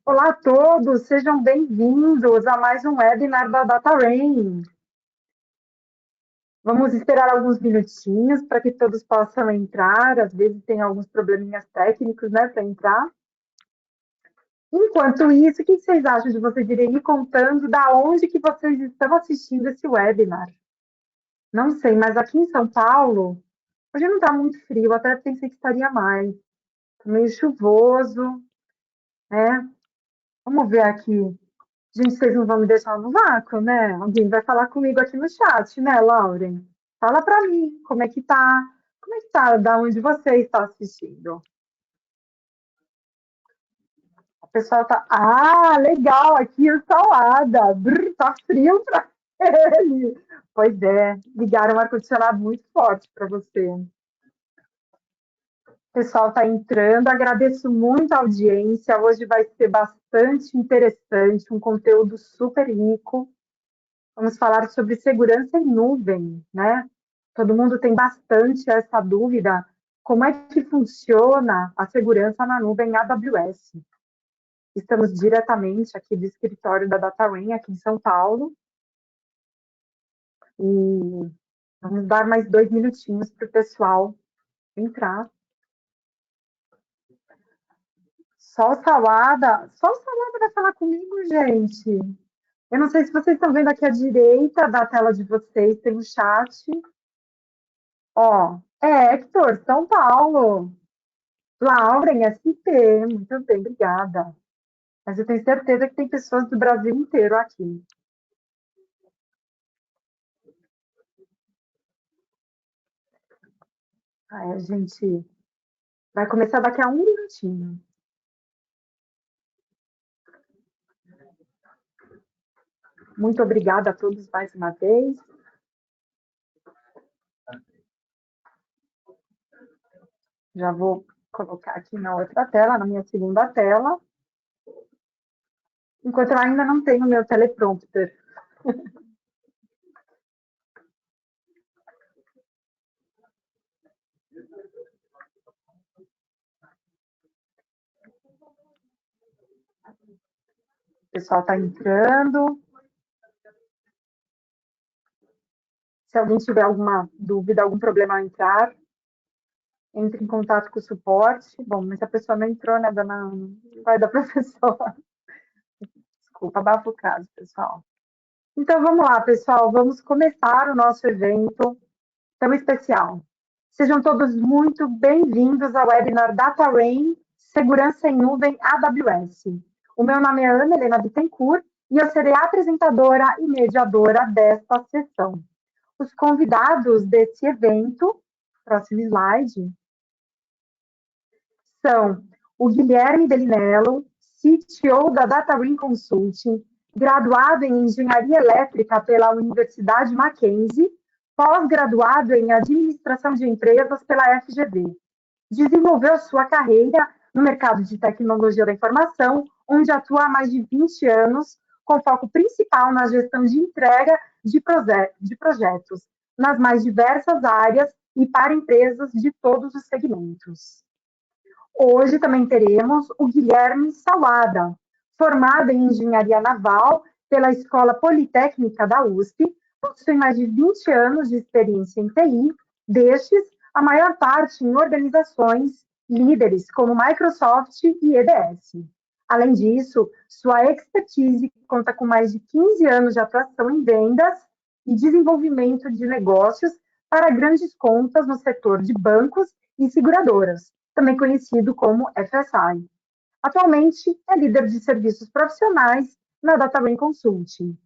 Olá a todos, sejam bem-vindos a mais um webinar da DataRain. Vamos esperar alguns minutinhos para que todos possam entrar, às vezes tem alguns probleminhas técnicos, né, para entrar. Enquanto isso, o que vocês acham de vocês irem me contando da onde que vocês estão assistindo esse webinar? Não sei, mas aqui em São Paulo, hoje não está muito frio, até pensei que estaria mais. Tá meio chuvoso, né? Vamos ver aqui. Gente, vocês não vão me deixar no vácuo, né? Alguém vai falar comigo aqui no chat, né, Lauren? Fala para mim, como é que tá? Como é que tá? Da onde você está assistindo? O pessoal tá. Ah, legal, aqui é salada. Brr, tá frio para ele. Pois é, ligaram um ar-condicionado muito forte para você. O pessoal está entrando, agradeço muito a audiência. Hoje vai ser bastante interessante, um conteúdo super rico. Vamos falar sobre segurança em nuvem, né? Todo mundo tem bastante essa dúvida. Como é que funciona a segurança na nuvem AWS? Estamos diretamente aqui do escritório da DataRain, aqui em São Paulo, e vamos dar mais 2 minutinhos para o pessoal entrar. Só o Salada vai falar comigo, gente. Eu não sei se vocês estão vendo aqui à direita da tela de vocês, tem um chat. Ó, é Hector, São Paulo. Lauren, SP, muito bem, obrigada. Mas eu tenho certeza que tem pessoas do Brasil inteiro aqui. Aí a gente vai começar daqui a um minutinho. Muito obrigada a todos mais uma vez. Já vou colocar aqui na outra tela, na minha segunda tela, enquanto eu ainda não tenho meu teleprompter. O pessoal está entrando. Se alguém tiver alguma dúvida, algum problema ao entrar, entre em contato com o suporte. Bom, mas a pessoa não entrou, né, dona Ana? Vai da professora. Desculpa, abafa o caso, pessoal. Então, vamos lá, pessoal. Vamos começar o nosso evento tão especial. Sejam todos muito bem-vindos ao webinar DataRain, Segurança em Nuvem AWS. O meu nome é Ana Helena Bittencourt e eu serei a apresentadora e mediadora desta sessão. Os convidados desse evento, próximo slide, são o Guilherme Belinello, CTO da DataRain Consulting, graduado em Engenharia Elétrica pela Universidade Mackenzie, pós-graduado em Administração de Empresas pela FGV. Desenvolveu sua carreira no mercado de tecnologia da informação, onde atua há mais de 20 anos, com foco principal na gestão de entrega de projetos, nas mais diversas áreas e para empresas de todos os segmentos. Hoje também teremos o Guilherme Salada, formado em Engenharia Naval pela Escola Politécnica da USP, possui mais de 20 anos de experiência em TI, destes, a maior parte em organizações líderes como Microsoft e EDS. Além disso, sua expertise conta com mais de 15 anos de atuação em vendas e desenvolvimento de negócios para grandes contas no setor de bancos e seguradoras, também conhecido como FSI. Atualmente, é líder de serviços profissionais na DataRain Consulting.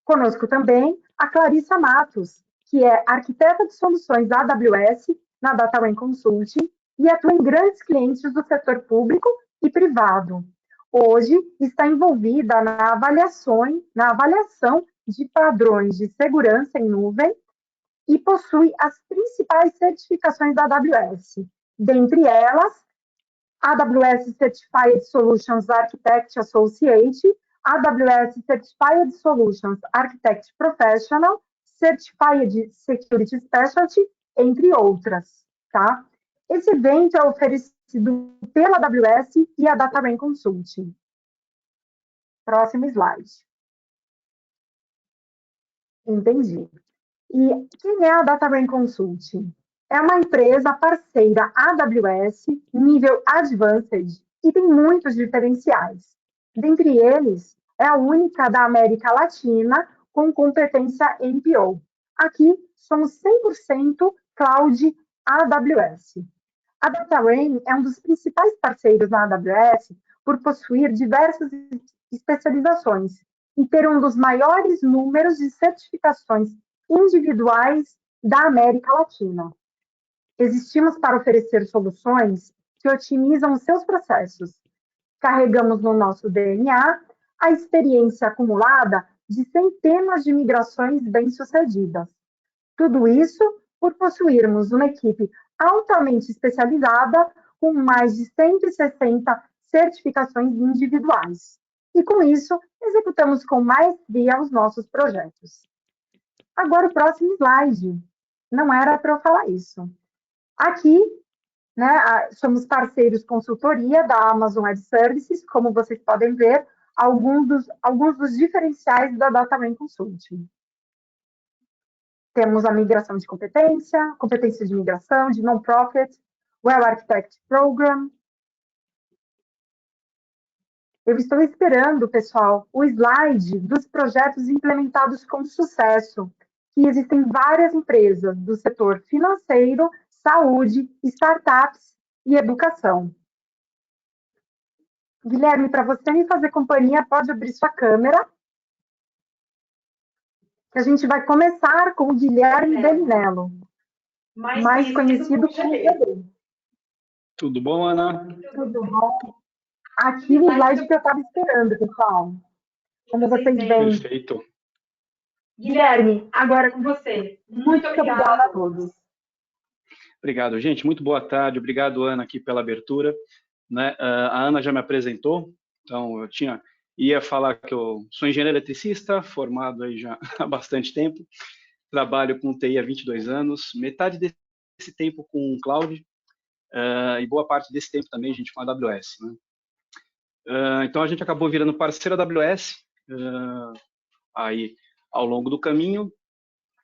Conosco também a Clarissa Matos, que é arquiteta de soluções AWS na DataRain Consulting e atua em grandes clientes do setor público e privado. Hoje está envolvida na avaliação de padrões de segurança em nuvem e possui as principais certificações da AWS, dentre elas, AWS Certified Solutions Architect Associate, AWS Certified Solutions Architect Professional, Certified Security Specialty, entre outras, tá? Esse evento é oferecido pela AWS e a DataRain Consulting. Próximo slide. Entendi. E quem é a DataBrain Consulting? É uma empresa parceira AWS, nível Advanced, e tem muitos diferenciais. Dentre eles, é a única da América Latina com competência MPO. Aqui, somos 100% Cloud AWS. A DataBrain é um dos principais parceiros na AWS por possuir diversas especializações e ter um dos maiores números de certificações individuais da América Latina. Existimos para oferecer soluções que otimizam os seus processos. Carregamos no nosso DNA a experiência acumulada de centenas de migrações bem-sucedidas. Tudo isso por possuirmos uma equipe altamente especializada com mais de 160 certificações individuais. E com isso, executamos com maestria os nossos projetos. Agora o próximo slide. Não era para eu falar isso. Aqui, né, somos parceiros consultoria da Amazon Web Services, como vocês podem ver, alguns dos diferenciais da DataBrain Consulting. Temos a migração de competência, competência de migração, de non-profit, Web Architect Program. Eu estou esperando, pessoal, o slide dos projetos implementados com sucesso, que existem várias empresas do setor financeiro, saúde, startups e educação. Guilherme, para você me fazer companhia, pode abrir sua câmera. Que a gente vai começar com o Guilherme Belinello, mais conhecido como GD. Tudo bom, Ana? Tudo bom? Aqui o slide que eu estava esperando, pessoal. Como vocês veem. Perfeito. Guilherme, agora é com você. Muito obrigada a todos. Obrigado, gente. Muito boa tarde. Obrigado, Ana, aqui pela abertura. Né? A Ana já me apresentou, então eu ia falar que eu sou engenheiro eletricista, formado aí já há bastante tempo. Trabalho com TI há 22 anos, metade desse tempo com cloud e boa parte desse tempo também, gente, com AWS. Né? Então a gente acabou virando parceiro da AWS aí ao longo do caminho.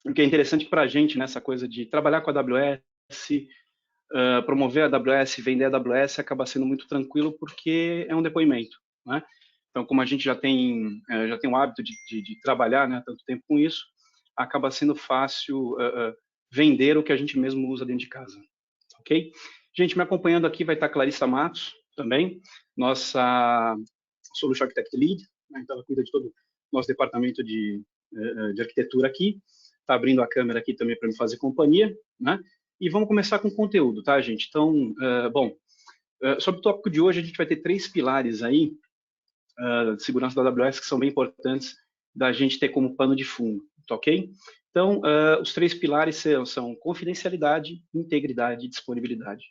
O que é interessante para a gente nessa coisa de trabalhar com a AWS, promover a AWS, vender a AWS, acaba sendo muito tranquilo porque é um depoimento, né? Então, como a gente já tem o hábito de trabalhar, né, tanto tempo com isso, acaba sendo fácil vender o que a gente mesmo usa dentro de casa, ok? Gente, me acompanhando aqui vai estar Clarissa Matos também, nossa Solution Architect Lead, né? Então ela cuida de todo o nosso departamento de arquitetura aqui, está abrindo a câmera aqui também para me fazer companhia, né? E vamos começar com o conteúdo, tá, gente? Então, sobre o tópico de hoje, a gente vai ter 3 pilares aí de segurança da AWS que são bem importantes da gente ter como pano de fundo, tá ok? Então, os 3 pilares são confidencialidade, integridade e disponibilidade.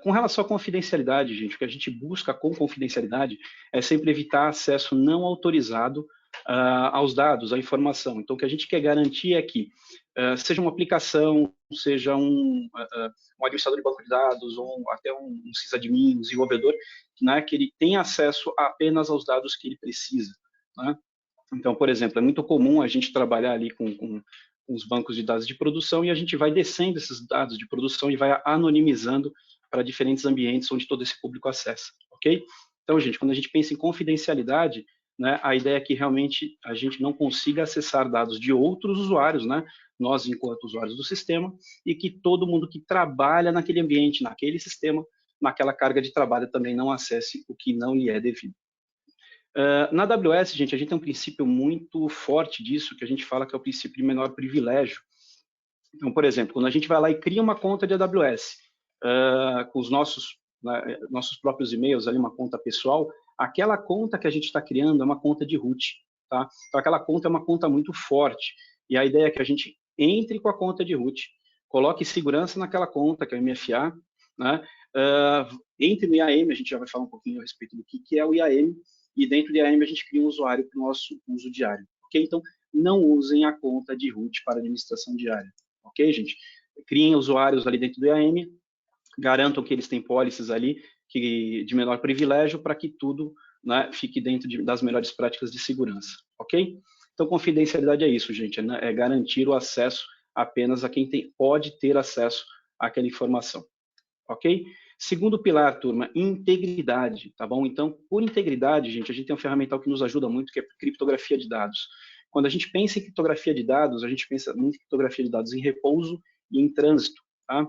Com relação à confidencialidade, gente, o que a gente busca com confidencialidade é sempre evitar acesso não autorizado aos dados, à informação. Então, o que a gente quer garantir é que seja uma aplicação, seja um administrador de banco de dados, ou até um sysadmin, um desenvolvedor, né, que ele tenha acesso apenas aos dados que ele precisa. Né? Então, por exemplo, é muito comum a gente trabalhar ali com os bancos de dados de produção e a gente vai descendo esses dados de produção e vai anonimizando para diferentes ambientes onde todo esse público acessa, ok? Então, gente, quando a gente pensa em confidencialidade, né, a ideia é que realmente a gente não consiga acessar dados de outros usuários, né, nós enquanto usuários do sistema, e que todo mundo que trabalha naquele ambiente, naquele sistema, naquela carga de trabalho também não acesse o que não lhe é devido. Na AWS, gente, a gente tem um princípio muito forte disso, que a gente fala que é o princípio de menor privilégio. Então, por exemplo, quando a gente vai lá e cria uma conta de AWS, com os nossos próprios e-mails, ali, uma conta pessoal, aquela conta que a gente está criando é uma conta de root. Tá? Então, aquela conta é uma conta muito forte. E a ideia é que a gente entre com a conta de root, coloque segurança naquela conta, que é o MFA, né? Entre no IAM, a gente já vai falar um pouquinho a respeito do que é o IAM, e dentro do IAM a gente cria um usuário para o nosso uso diário. Ok? Então, não usem a conta de root para administração diária. Ok, gente? Criem usuários ali dentro do IAM, garantam que eles têm policies ali de menor privilégio para que tudo né, fique dentro das melhores práticas de segurança, ok? Então, confidencialidade é isso, gente, né? É garantir o acesso apenas a quem pode ter acesso àquela informação, ok? Segundo pilar, turma, integridade, tá bom? Então, por integridade, gente, a gente tem um ferramental que nos ajuda muito, que é a criptografia de dados. Quando a gente pensa em criptografia de dados, a gente pensa muito em criptografia de dados em repouso e em trânsito, tá?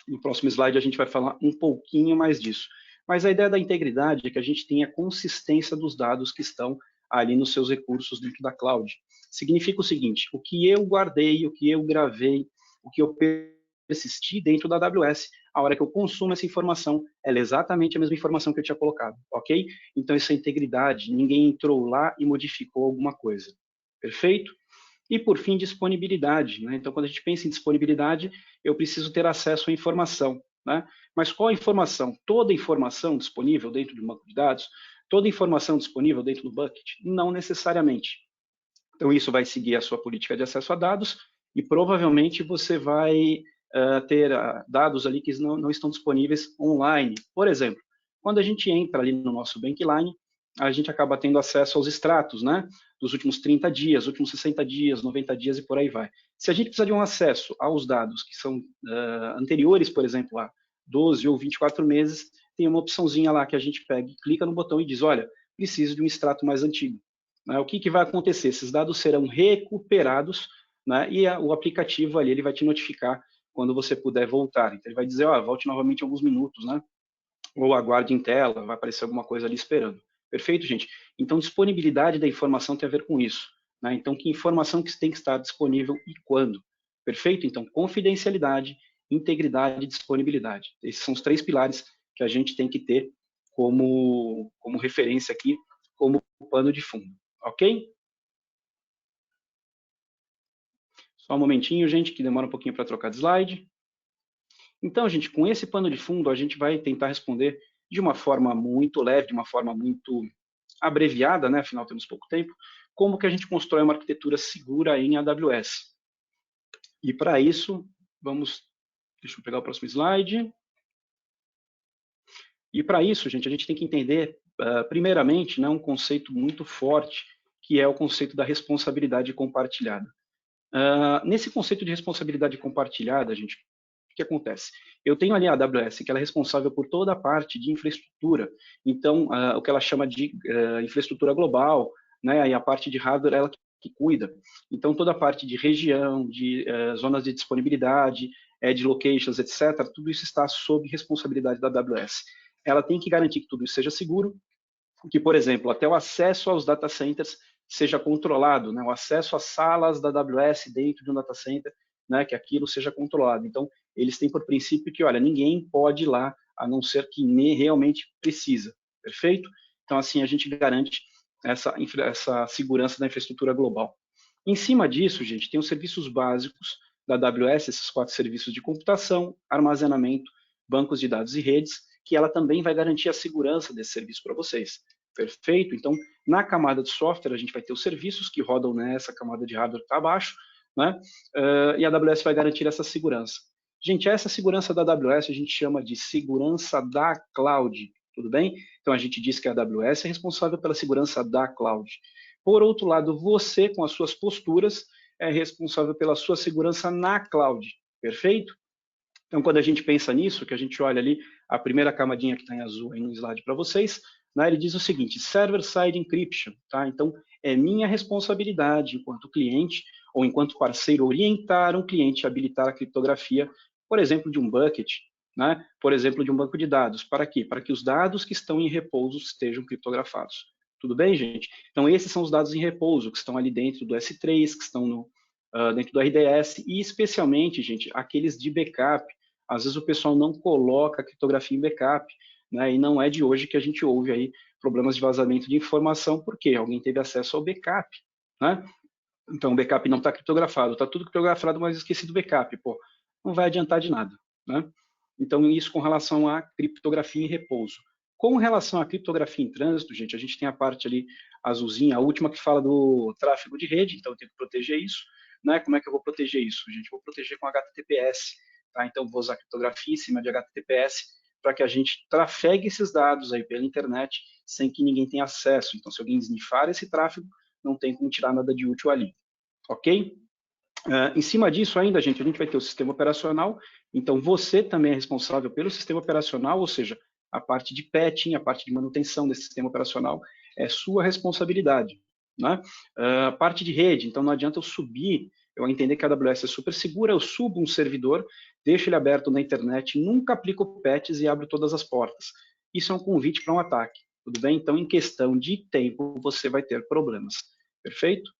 No próximo slide a gente vai falar um pouquinho mais disso. Mas a ideia da integridade é que a gente tenha consistência dos dados que estão ali nos seus recursos dentro da cloud. Significa o seguinte, o que eu guardei, o que eu gravei, o que eu persisti dentro da AWS, a hora que eu consumo essa informação, ela é exatamente a mesma informação que eu tinha colocado, ok? Então, isso é integridade, ninguém entrou lá e modificou alguma coisa, perfeito? E, por fim, disponibilidade, né? Então, quando a gente pensa em disponibilidade, eu preciso ter acesso à informação, né? Mas qual a informação? Toda informação disponível dentro de um banco de dados? Toda informação disponível dentro do bucket? Não necessariamente. Então, isso vai seguir a sua política de acesso a dados e provavelmente você vai ter dados ali que não estão disponíveis online. Por exemplo, quando a gente entra ali no nosso Bankline, a gente acaba tendo acesso aos extratos, né? Dos últimos 30 dias, últimos 60 dias, 90 dias e por aí vai. Se a gente precisa de um acesso aos dados que são anteriores, por exemplo, a 12 ou 24 meses, tem uma opçãozinha lá que a gente pega, clica no botão e diz, olha, preciso de um extrato mais antigo. Né? O que vai acontecer? Esses dados serão recuperados, né? E o aplicativo ali ele vai te notificar quando você puder voltar. Então ele vai dizer, volte novamente em alguns minutos, né? Ou aguarde em tela, vai aparecer alguma coisa ali esperando. Perfeito, gente? Então disponibilidade da informação tem a ver com isso. Né? Então que informação que tem que estar disponível e quando? Perfeito? Então confidencialidade, integridade e disponibilidade. Esses são os 3 pilares que a gente tem que ter como referência aqui, como pano de fundo. Ok? Só um momentinho, gente, que demora um pouquinho para trocar de slide. Então, gente, com esse pano de fundo, a gente vai tentar responder de uma forma muito leve, de uma forma muito abreviada, né? Afinal, temos pouco tempo, como que a gente constrói uma arquitetura segura em AWS. E para isso, deixa eu pegar o próximo slide. E para isso, gente, a gente tem que entender, primeiramente, né, um conceito muito forte, que é o conceito da responsabilidade compartilhada. Nesse conceito de responsabilidade compartilhada, gente, o que acontece? Eu tenho ali a AWS, que ela é responsável por toda a parte de infraestrutura. Então, o que ela chama de infraestrutura global, né, e a parte de hardware, ela que cuida. Então, toda a parte de região, de zonas de disponibilidade, edge locations, etc., tudo isso está sob responsabilidade da AWS. Ela tem que garantir que tudo isso seja seguro, que, por exemplo, até o acesso aos data centers seja controlado, né? O acesso às salas da AWS dentro de um data center, né? Que aquilo seja controlado. Então, eles têm por princípio que, olha, ninguém pode ir lá, a não ser que realmente precisa, perfeito? Então, assim, a gente garante essa segurança da infraestrutura global. Em cima disso, gente, tem os serviços básicos da AWS, esses 4 serviços de computação, armazenamento, bancos de dados e redes, que ela também vai garantir a segurança desse serviço para vocês. Perfeito? Então, na camada de software, a gente vai ter os serviços que rodam nessa camada de hardware que está abaixo, né? E a AWS vai garantir essa segurança. Gente, essa segurança da AWS a gente chama de segurança da cloud, tudo bem? Então, a gente diz que a AWS é responsável pela segurança da cloud. Por outro lado, você, com as suas posturas, é responsável pela sua segurança na cloud, perfeito? Então, quando a gente pensa nisso, que a gente olha ali a primeira camadinha que está em azul aí no slide para vocês, né, ele diz o seguinte, server-side encryption, tá? Então, é minha responsabilidade enquanto cliente ou enquanto parceiro orientar um cliente a habilitar a criptografia, por exemplo, de um bucket, né? Por exemplo, de um banco de dados. Para quê? Para que os dados que estão em repouso estejam criptografados. Tudo bem, gente? Então, esses são os dados em repouso, que estão ali dentro do S3, que estão dentro do RDS, e especialmente, gente, aqueles de backup. Às vezes o pessoal não coloca a criptografia em backup, né? E não é de hoje que a gente ouve aí problemas de vazamento de informação, porque alguém teve acesso ao backup, né? Então o backup não está criptografado, está tudo criptografado, mas esqueci do backup, pô, não vai adiantar de nada, né? Então isso com relação à criptografia em repouso. Com relação à criptografia em trânsito, gente, a gente tem a parte ali azulzinha, a última que fala do tráfego de rede, então eu tenho que proteger isso, né? Como é que eu vou proteger isso, gente? Eu vou proteger com HTTPS, tá? Então vou usar criptografia em cima de HTTPS para que a gente trafegue esses dados aí pela internet sem que ninguém tenha acesso. Então, se alguém snifar esse tráfego, não tem como tirar nada de útil ali, ok? Em cima disso ainda, gente, a gente vai ter o sistema operacional, então você também é responsável pelo sistema operacional, ou seja, a parte de patching, a parte de manutenção desse sistema operacional é sua responsabilidade, né? A parte de rede, então não adianta eu entender que a AWS é super segura, eu subo um servidor, deixo ele aberto na internet, nunca aplico patches e abro todas as portas. Isso é um convite para um ataque, tudo bem? Então, em questão de tempo, você vai ter problemas, perfeito?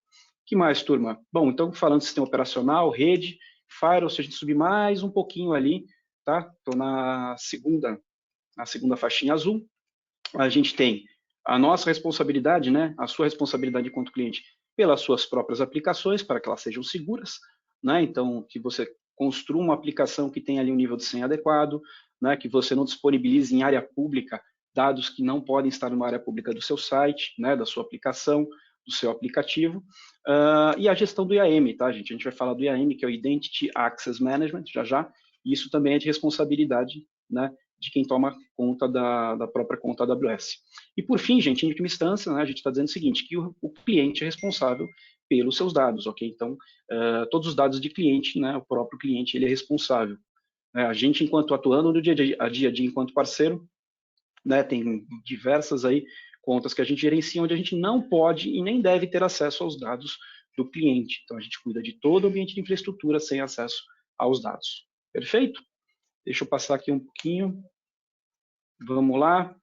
Que mais, turma? Bom, então falando de sistema operacional, rede, firewall, se a gente subir mais um pouquinho ali, tá? Estou na segunda faixinha azul. A gente tem a nossa responsabilidade, né? A sua responsabilidade enquanto cliente pelas suas próprias aplicações, para que elas sejam seguras, né? Então, que você construa uma aplicação que tenha ali um nível de senha adequado, né? Que você não disponibilize em área pública dados que não podem estar numa área pública do seu site, né? Da sua aplicação, do seu aplicativo, e a gestão do IAM, tá, gente? A gente vai falar do IAM, que é o Identity Access Management, já, e isso também é de responsabilidade, né, de quem toma conta da própria conta AWS. E por fim, gente, em última instância, né, a gente está dizendo o seguinte, que o cliente é responsável pelos seus dados, ok? Então, todos os dados de cliente, né, o próprio cliente, ele é responsável. A gente, enquanto atuando no dia a dia, enquanto parceiro, né, tem diversas aí contas que a gente gerencia onde a gente não pode e nem deve ter acesso aos dados do cliente. Então, a gente cuida de todo o ambiente de infraestrutura sem acesso aos dados. Perfeito? Deixa eu passar aqui um pouquinho. Vamos lá.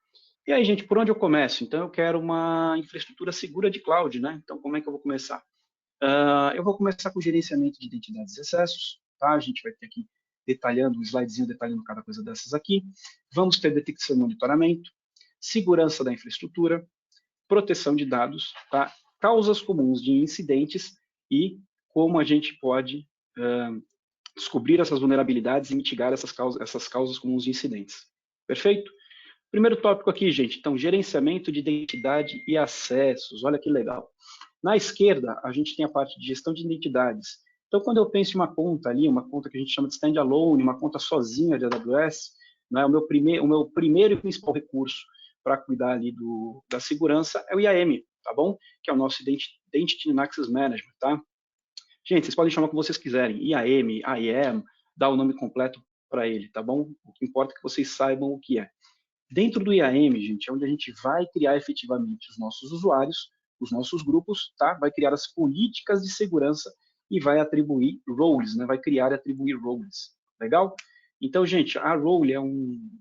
E aí, gente, por onde eu começo? Então, eu quero uma infraestrutura segura de cloud, né? Então, como é que eu vou começar? Eu vou começar com o gerenciamento de identidades e acessos, tá? A gente vai ter aqui detalhando, um slidezinho detalhando cada coisa dessas aqui. Vamos ter detecção e monitoramento, segurança da infraestrutura, proteção de dados, tá? Causas comuns de incidentes e como a gente pode descobrir essas vulnerabilidades e mitigar essas causas comuns de incidentes. Perfeito? Primeiro tópico aqui, gente, então, gerenciamento de identidade e acessos. Olha que legal. Na esquerda, a gente tem a parte de gestão de identidades. Então, quando eu penso em uma conta ali, uma conta que a gente chama de standalone, uma conta sozinha de AWS, né, o meu primeiro e principal recurso para cuidar ali da segurança é o IAM, tá bom? Que é o nosso Identity and Access Management, tá? Gente, vocês podem chamar como vocês quiserem, IAM, IAM, dá o nome completo para ele, tá bom? O que importa é que vocês saibam o que é. Dentro do IAM, gente, é onde a gente vai criar efetivamente os nossos usuários, os nossos grupos, tá? Vai criar as políticas de segurança e vai atribuir roles, né? Vai criar e atribuir roles. Legal? Então, gente, a role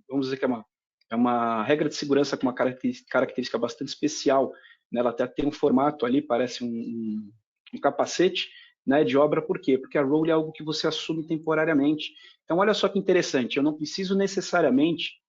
vamos dizer que é uma regra de segurança com uma característica bastante especial, né? Ela até tem um formato ali, parece um capacete, né, de obra, por quê? Porque a role é algo que você assume temporariamente. Então, olha só que interessante, eu não preciso necessariamente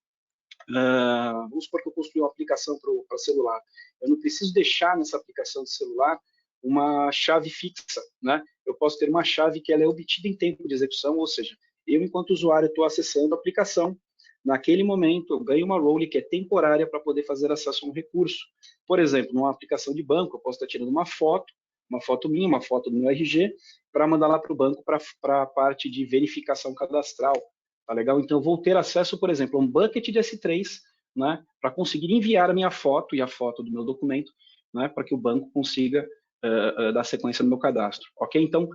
vamos supor que eu construí uma aplicação para celular. Eu não preciso deixar nessa aplicação de celular uma chave fixa, né? Eu posso ter uma chave que ela é obtida em tempo de execução, ou seja, eu, enquanto usuário, estou acessando a aplicação, naquele momento eu ganho uma role que é temporária para poder fazer acesso a um recurso. Por exemplo, numa aplicação de banco, eu posso estar tirando uma foto minha, uma foto do meu RG, para mandar lá para o banco para a parte de verificação cadastral. Tá legal? Então, eu vou ter acesso, por exemplo, a um bucket de S3, né, para conseguir enviar a minha foto e a foto do meu documento, né, para que o banco consiga dar sequência no meu cadastro. Ok? Então,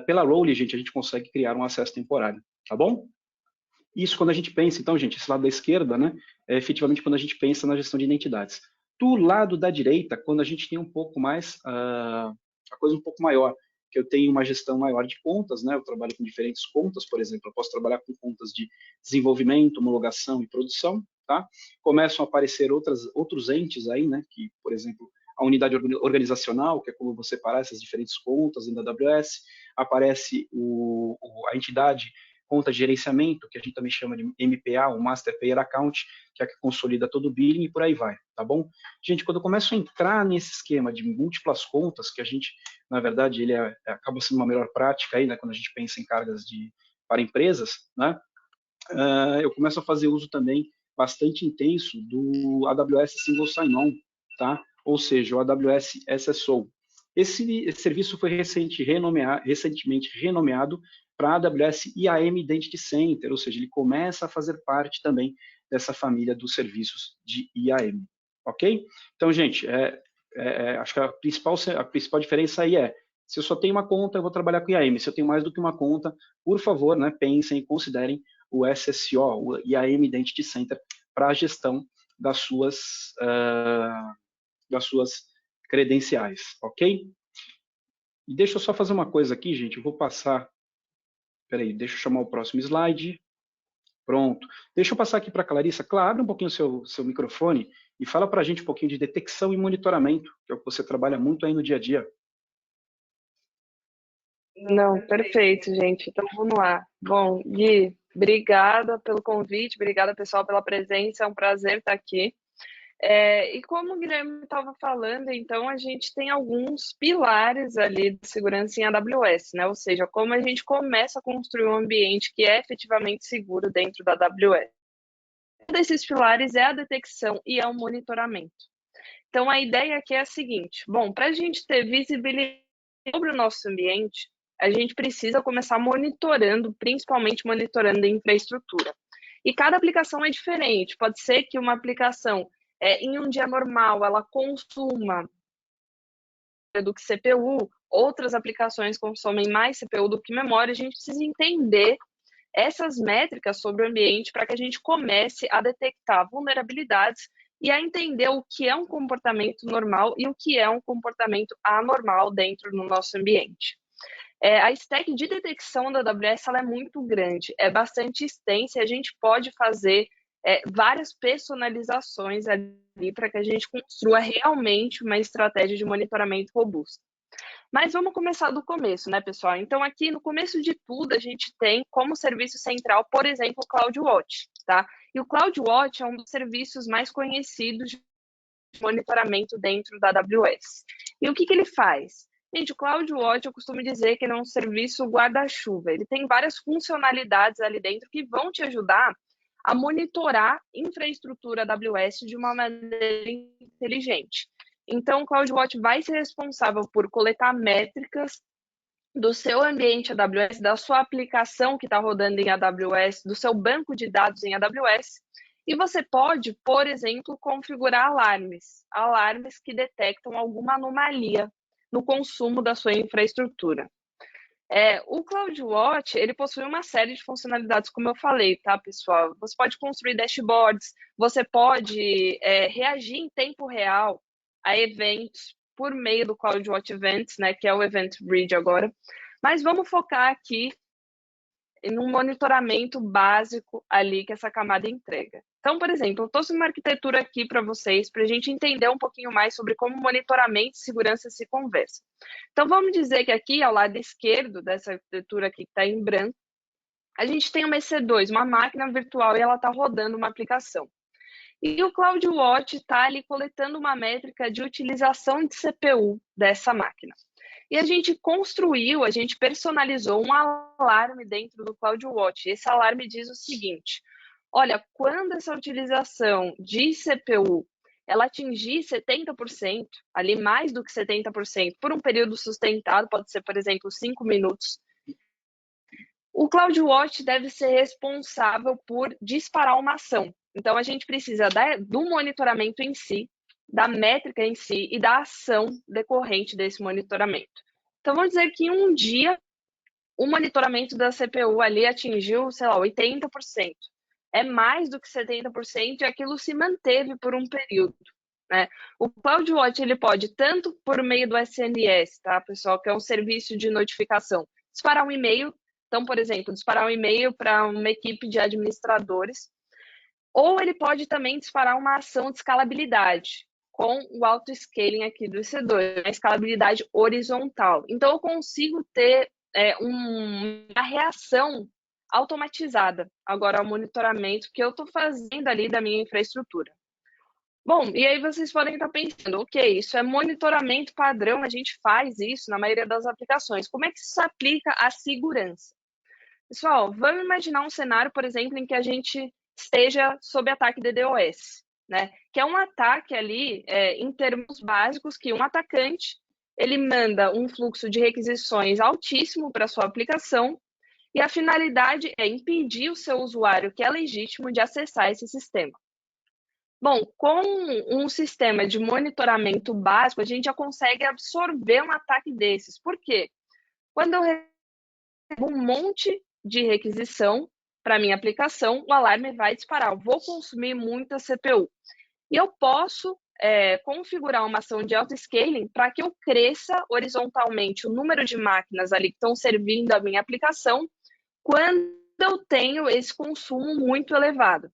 pela role, gente, a gente consegue criar um acesso temporário. Tá bom? Isso quando a gente pensa, então, gente, esse lado da esquerda, né, é efetivamente quando a gente pensa na gestão de identidades. Do lado da direita, quando a gente tem um pouco mais, a coisa um pouco maior, que eu tenho uma gestão maior de contas, né? Eu trabalho com diferentes contas, por exemplo, eu posso trabalhar com contas de desenvolvimento, homologação e produção, tá? Começam a aparecer outros entes aí, né? Que, por exemplo, a unidade organizacional, que é como você separar essas diferentes contas dentro da AWS, aparece a entidade conta de gerenciamento, que a gente também chama de MPA, o Master Payer Account, que é a que consolida todo o billing e por aí vai, tá bom? Gente, quando eu começo a entrar nesse esquema de múltiplas contas, que a gente, na verdade, ele acaba sendo uma melhor prática aí, né, quando a gente pensa em cargas para empresas, né, eu começo a fazer uso também bastante intenso do AWS Single Sign-On, tá? Ou seja, o AWS SSO. Esse serviço foi recentemente renomeado para AWS IAM Identity Center, ou seja, ele começa a fazer parte também dessa família dos serviços de IAM, ok? Então, gente, acho que a principal diferença aí se eu só tenho uma conta, eu vou trabalhar com IAM. Se eu tenho mais do que uma conta, por favor, né, pensem e considerem o SSO, o IAM Identity Center, para a gestão das suas credenciais, ok? E deixa eu só fazer uma coisa aqui, gente, eu vou passar... Peraí, deixa eu chamar o próximo slide. Pronto. Deixa eu passar aqui para a Clarissa. Clara, abre um pouquinho o seu microfone e fala para a gente um pouquinho de detecção e monitoramento, que é o que você trabalha muito aí no dia a dia. Não, perfeito, gente. Então, vamos lá. Bom, Gui, obrigada pelo convite, obrigada, pessoal, pela presença. É um prazer estar aqui. E como o Guilherme estava falando, então, a gente tem alguns pilares ali de segurança em AWS, né? Ou seja, como a gente começa a construir um ambiente que é efetivamente seguro dentro da AWS. Um desses pilares é a detecção e é o monitoramento. Então, a ideia aqui é a seguinte: bom, para a gente ter visibilidade sobre o nosso ambiente, a gente precisa começar monitorando, principalmente monitorando a infraestrutura. E cada aplicação é diferente. Pode ser que uma aplicação, em um dia normal, ela consuma do que CPU, outras aplicações consomem mais CPU do que memória. A gente precisa entender essas métricas sobre o ambiente para que a gente comece a detectar vulnerabilidades e a entender o que é um comportamento normal e o que é um comportamento anormal dentro do nosso ambiente. A stack de detecção da AWS ela é muito grande, é bastante extensa e a gente pode fazer várias personalizações ali para que a gente construa realmente uma estratégia de monitoramento robusta. Mas vamos começar do começo, né, pessoal? Então, aqui no começo de tudo, a gente tem como serviço central, por exemplo, o CloudWatch, tá? E o CloudWatch é um dos serviços mais conhecidos de monitoramento dentro da AWS. E o que ele faz? Gente, o CloudWatch, eu costumo dizer que ele é um serviço guarda-chuva. Ele tem várias funcionalidades ali dentro que vão te ajudar a monitorar infraestrutura AWS de uma maneira inteligente. Então, o CloudWatch vai ser responsável por coletar métricas do seu ambiente AWS, da sua aplicação que está rodando em AWS, do seu banco de dados em AWS, e você pode, por exemplo, configurar alarmes que detectam alguma anomalia no consumo da sua infraestrutura. O CloudWatch, ele possui uma série de funcionalidades, como eu falei, tá, pessoal? Você pode construir dashboards, você pode reagir em tempo real a eventos por meio do CloudWatch Events, né, que é o Event Bridge agora. Mas vamos focar aqui no monitoramento básico ali que essa camada entrega. Então, por exemplo, eu trouxe uma arquitetura aqui para vocês, para a gente entender um pouquinho mais sobre como monitoramento e segurança se conversam. Então, vamos dizer que aqui, ao lado esquerdo dessa arquitetura aqui que está em branco, a gente tem uma EC2, uma máquina virtual, e ela está rodando uma aplicação. E o CloudWatch está ali coletando uma métrica de utilização de CPU dessa máquina. E a gente personalizou um alarme dentro do CloudWatch. Esse alarme diz o seguinte: olha, quando essa utilização de CPU ela atingir 70%, ali mais do que 70%, por um período sustentado, pode ser, por exemplo, 5 minutos, o CloudWatch deve ser responsável por disparar uma ação. Então, a gente precisa do monitoramento em si, da métrica em si e da ação decorrente desse monitoramento. Então, vamos dizer que em um dia, o monitoramento da CPU ali atingiu, sei lá, 80%. É mais do que 70% e aquilo se manteve por um período, né? O CloudWatch, ele pode, tanto por meio do SNS, tá, pessoal, que é um serviço de notificação, disparar um e-mail. Então, por exemplo, disparar um e-mail para uma equipe de administradores, ou ele pode também disparar uma ação de escalabilidade, com o auto-scaling aqui do EC2, a escalabilidade horizontal. Então, eu consigo ter uma reação automatizada agora ao monitoramento que eu estou fazendo ali da minha infraestrutura. Bom, e aí vocês podem estar pensando, ok, isso é monitoramento padrão, a gente faz isso na maioria das aplicações. Como é que isso se aplica à segurança? Pessoal, vamos imaginar um cenário, por exemplo, em que a gente esteja sob ataque DDoS, né? Que é um ataque ali, em termos básicos, que um atacante ele manda um fluxo de requisições altíssimo para sua aplicação, e a finalidade é impedir o seu usuário, que é legítimo, de acessar esse sistema. Bom, com um sistema de monitoramento básico, a gente já consegue absorver um ataque desses. Por quê? Quando eu recebo um monte de requisição para minha aplicação, o alarme vai disparar. Eu vou consumir muita CPU. E eu posso configurar uma ação de auto-scaling para que eu cresça horizontalmente o número de máquinas ali que estão servindo a minha aplicação quando eu tenho esse consumo muito elevado.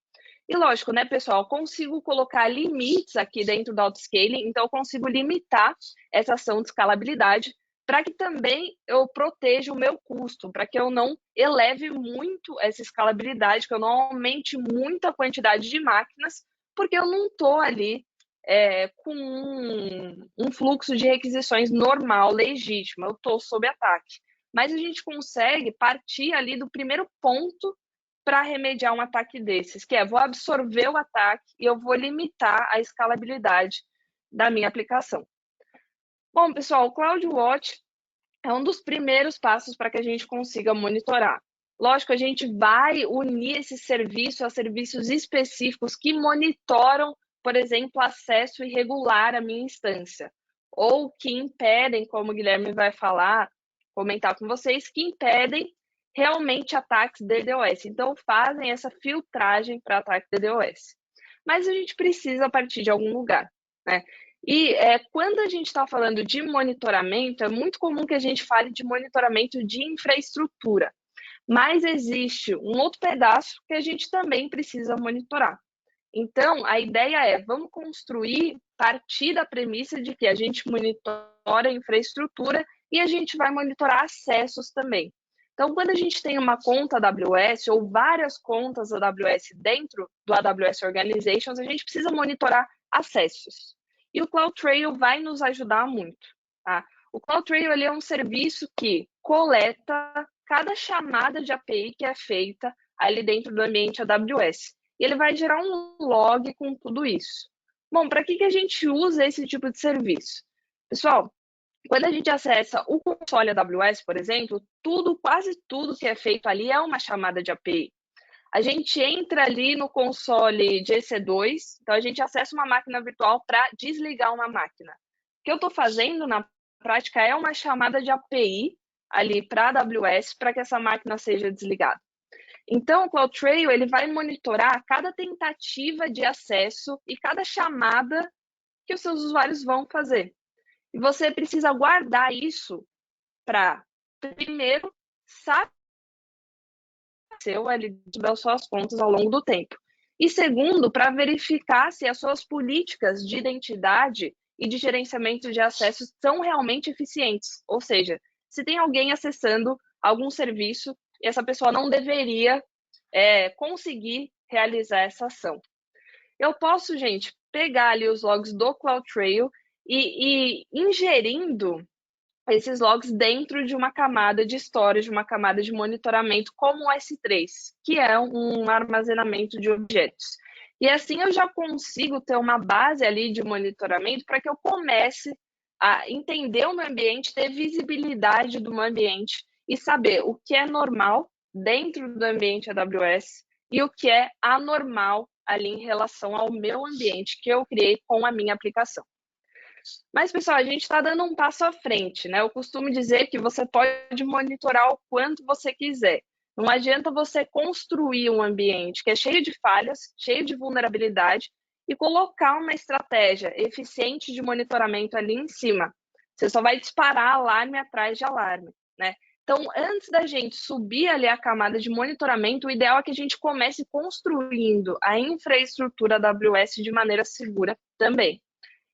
E lógico, né, pessoal, eu consigo colocar limites aqui dentro do auto-scaling, então eu consigo limitar essa ação de escalabilidade para que também eu proteja o meu custo, para que eu não eleve muito essa escalabilidade, que eu não aumente muito a quantidade de máquinas, porque eu não estou ali com um fluxo de requisições normal, legítimo, eu estou sob ataque. Mas a gente consegue partir ali do primeiro ponto para remediar um ataque desses, que é vou absorver o ataque e eu vou limitar a escalabilidade da minha aplicação. Bom, pessoal, o CloudWatch é um dos primeiros passos para que a gente consiga monitorar. Lógico, a gente vai unir esse serviço a serviços específicos que monitoram, por exemplo, acesso irregular à minha instância, ou que impedem, como o Guilherme vai comentar com vocês, que impedem realmente ataques DDoS. Então, fazem essa filtragem para ataque DDoS. Mas a gente precisa partir de algum lugar, né? E quando a gente está falando de monitoramento, é muito comum que a gente fale de monitoramento de infraestrutura. Mas existe um outro pedaço que a gente também precisa monitorar. Então, a ideia é, vamos construir, partir da premissa de que a gente monitora a infraestrutura e a gente vai monitorar acessos também. Então, quando a gente tem uma conta AWS ou várias contas AWS dentro do AWS Organizations, a gente precisa monitorar acessos. E o CloudTrail vai nos ajudar muito. Tá? O CloudTrail ele é um serviço que coleta cada chamada de API que é feita ali dentro do ambiente AWS. E ele vai gerar um log com tudo isso. Bom, para que a gente usa esse tipo de serviço? Pessoal, quando a gente acessa o console AWS, por exemplo, quase tudo que é feito ali é uma chamada de API. A gente entra ali no console de EC2, então a gente acessa uma máquina virtual para desligar uma máquina. O que eu estou fazendo na prática é uma chamada de API ali para a AWS para que essa máquina seja desligada. Então, o CloudTrail ele vai monitorar cada tentativa de acesso e cada chamada que os seus usuários vão fazer. E você precisa guardar isso para, primeiro, saber das suas contas ao longo do tempo. E segundo, para verificar se as suas políticas de identidade e de gerenciamento de acessos são realmente eficientes. Ou seja, se tem alguém acessando algum serviço e essa pessoa não deveria conseguir realizar essa ação. Eu posso, gente, pegar ali os logs do CloudTrail e ingerindo esses logs dentro de uma camada de storage, uma camada de monitoramento como o S3, que é um armazenamento de objetos. E assim eu já consigo ter uma base ali de monitoramento para que eu comece a entender o meu ambiente, ter visibilidade do meu ambiente e saber o que é normal dentro do ambiente AWS e o que é anormal ali em relação ao meu ambiente que eu criei com a minha aplicação. Mas, pessoal, a gente está dando um passo à frente, né? Eu costumo dizer que você pode monitorar o quanto você quiser. Não adianta você construir um ambiente que é cheio de falhas, cheio de vulnerabilidade e colocar uma estratégia eficiente de monitoramento ali em cima. Você só vai disparar alarme atrás de alarme, né? Então, antes da gente subir ali a camada de monitoramento, o ideal é que a gente comece construindo a infraestrutura AWS de maneira segura também.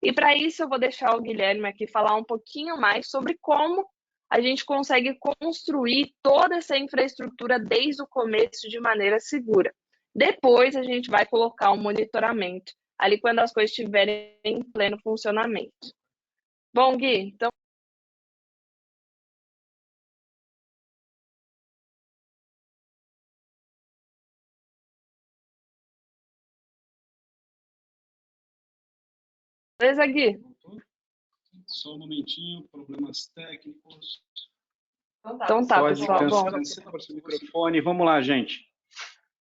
E para isso eu vou deixar o Guilherme aqui falar um pouquinho mais sobre como a gente consegue construir toda essa infraestrutura desde o começo de maneira segura. Depois a gente vai colocar um monitoramento ali quando as coisas estiverem em pleno funcionamento. Bom, Gui, então beleza, Gui? Só um momentinho, problemas técnicos. Então tá, pessoal. Bom, o microfone. Vamos lá, gente.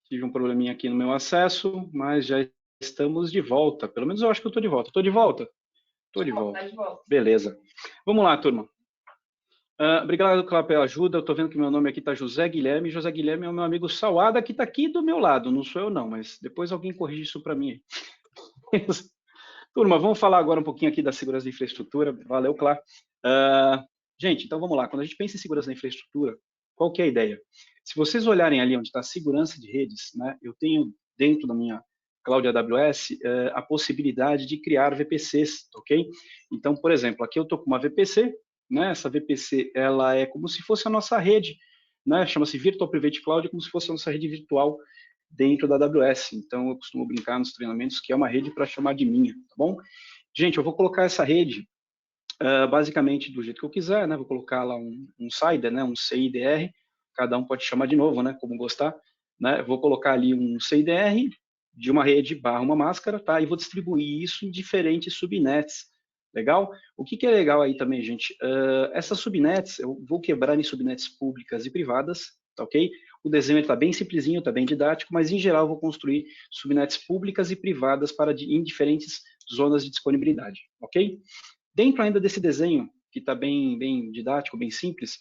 Tive um probleminha aqui no meu acesso, mas já estamos de volta. Pelo menos eu acho que eu estou de volta. Estou de volta? Estou de volta. Beleza. Vamos lá, turma. Obrigado pela ajuda. Eu estou vendo que meu nome aqui está José Guilherme. José Guilherme é o meu amigo Salada, que está aqui do meu lado. Não sou eu, não, mas depois alguém corrige isso para mim. Turma, vamos falar agora um pouquinho aqui da segurança da infraestrutura. Valeu, Clá. Gente, então vamos lá. Quando a gente pensa em segurança da infraestrutura, qual que é a ideia? Se vocês olharem ali onde está a segurança de redes, né, eu tenho dentro da minha Cloud AWS a possibilidade de criar VPCs, ok? Então, por exemplo, aqui eu estou com uma VPC, né? Essa VPC ela é como se fosse a nossa rede, né? Chama-se Virtual Private Cloud, como se fosse a nossa rede virtual dentro da AWS. Então, eu costumo brincar nos treinamentos que é uma rede para chamar de minha, tá bom? Gente, eu vou colocar essa rede basicamente do jeito que eu quiser, né? Vou colocar lá um CIDR, né? Um CIDR, cada um pode chamar de novo, né? Como gostar, né? Vou colocar ali um CIDR de uma rede barra uma máscara, tá? E vou distribuir isso em diferentes subnets. Legal? O que é legal aí também, gente? Essas subnets, eu vou quebrar em subnets públicas e privadas, tá ok? O desenho está bem simplesinho, está bem didático, mas em geral eu vou construir subnets públicas e privadas em diferentes zonas de disponibilidade, ok? Dentro ainda desse desenho, que está bem didático, bem simples,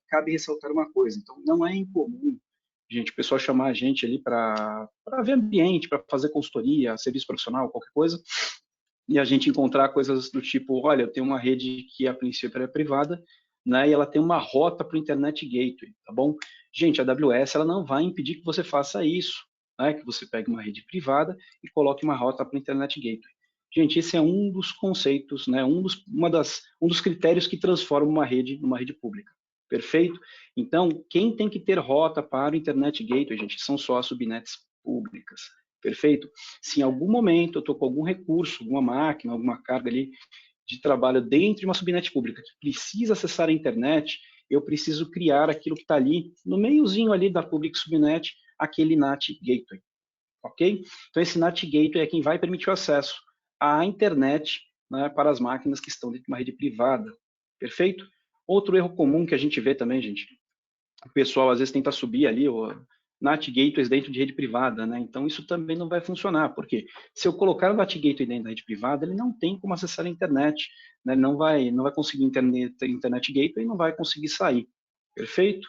cabe ressaltar uma coisa. Então, não é incomum, gente, o pessoal chamar a gente ali para ver ambiente, para fazer consultoria, serviço profissional, qualquer coisa, e a gente encontrar coisas do tipo, olha, eu tenho uma rede que a princípio é privada, né, e ela tem uma rota para o Internet Gateway, tá bom? Gente, a AWS ela não vai impedir que você faça isso, né, que você pegue uma rede privada e coloque uma rota para o Internet Gateway. Gente, esse é um dos conceitos, né, um dos critérios que transforma uma rede numa rede pública. Perfeito? Então, quem tem que ter rota para o Internet Gateway, gente, são só as subnets públicas. Perfeito? Se em algum momento eu estou com algum recurso, alguma máquina, alguma carga ali de trabalho dentro de uma subnet pública que precisa acessar a internet, eu preciso criar aquilo que está ali, no meiozinho ali da public subnet, aquele NAT Gateway. Ok? Então, esse NAT Gateway é quem vai permitir o acesso à internet, né, para as máquinas que estão dentro de uma rede privada. Perfeito? Outro erro comum que a gente vê também, gente, o pessoal às vezes tenta subir ali o NAT Gateways dentro de rede privada, né? Então isso também não vai funcionar, porque se eu colocar o NAT Gateway dentro da rede privada, ele não tem como acessar a internet, né? Não vai conseguir internet Gateway e não vai conseguir sair. Perfeito?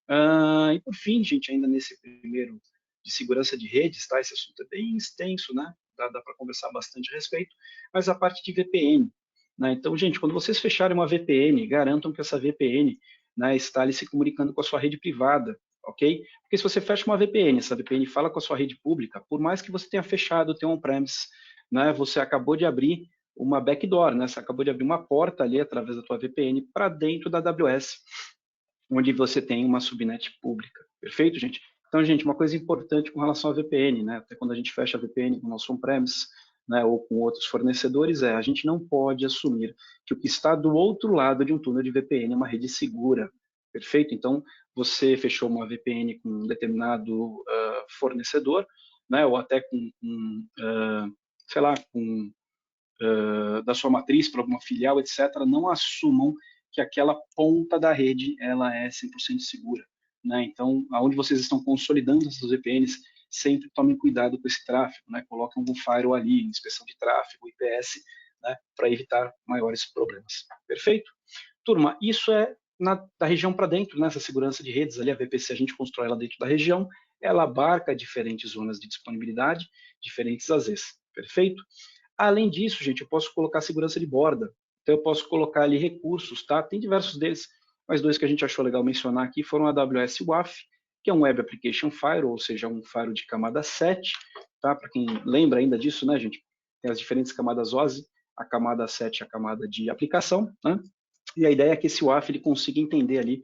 E por fim, gente, ainda nesse primeiro de segurança de redes, tá? Esse assunto é bem extenso, né? Dá para conversar bastante a respeito, mas a parte de VPN, né? Então, gente, quando vocês fecharem uma VPN, garantam que essa VPN, né, está ali se comunicando com a sua rede privada, ok? Porque se você fecha uma VPN, essa VPN fala com a sua rede pública, por mais que você tenha fechado o teu on-premise, né, você acabou de abrir uma backdoor, né? Você acabou de abrir uma porta ali através da tua VPN para dentro da AWS, onde você tem uma subnet pública. Perfeito, gente? Então, gente, uma coisa importante com relação à VPN, né? Até quando a gente fecha a VPN com o nosso on-premise, né, ou com outros fornecedores, a gente não pode assumir que o que está do outro lado de um túnel de VPN é uma rede segura. Perfeito? Então, você fechou uma VPN com um determinado fornecedor, né, ou até sei lá, da sua matriz para alguma filial, etc., não assumam que aquela ponta da rede ela é 100% segura, né? Então, aonde vocês estão consolidando essas VPNs, sempre tomem cuidado com esse tráfego, né? Coloquem um firewall ali, inspeção de tráfego, IPS, né? Para evitar maiores problemas. Perfeito? Turma, isso é da região para dentro, nessa segurança de redes, ali a VPC a gente constrói ela dentro da região, ela abarca diferentes zonas de disponibilidade, diferentes AZs. Perfeito? Além disso, gente, eu posso colocar segurança de borda. Então, eu posso colocar ali recursos, tá? Tem diversos deles, mas dois que a gente achou legal mencionar aqui foram a AWS WAF, que é um Web Application Firewall, ou seja, um firewall de camada 7, tá? Para quem lembra ainda disso, né, gente? Tem as diferentes camadas OSI, a camada 7 é a camada de aplicação, né? E a ideia é que esse WAF ele consiga entender ali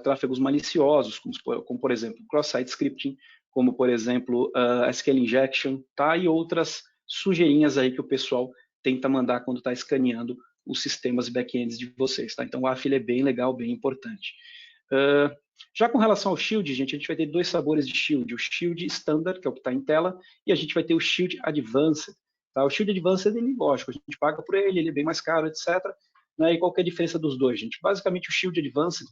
tráfegos maliciosos, como por exemplo, cross-site scripting, como, por exemplo, SQL injection, tá? E outras sujeirinhas aí que o pessoal tenta mandar quando está escaneando os sistemas back-ends de vocês, tá? Então, o WAF ele é bem legal, bem importante. Já com relação ao Shield, gente, a gente vai ter dois sabores de Shield. O Shield Standard, que é o que está em tela, e a gente vai ter o Shield Advanced. Tá? O Shield Advanced, ele, lógico, a gente paga por ele, ele é bem mais caro, etc. Né? E qual que é a diferença dos dois, gente? Basicamente, o Shield Advanced,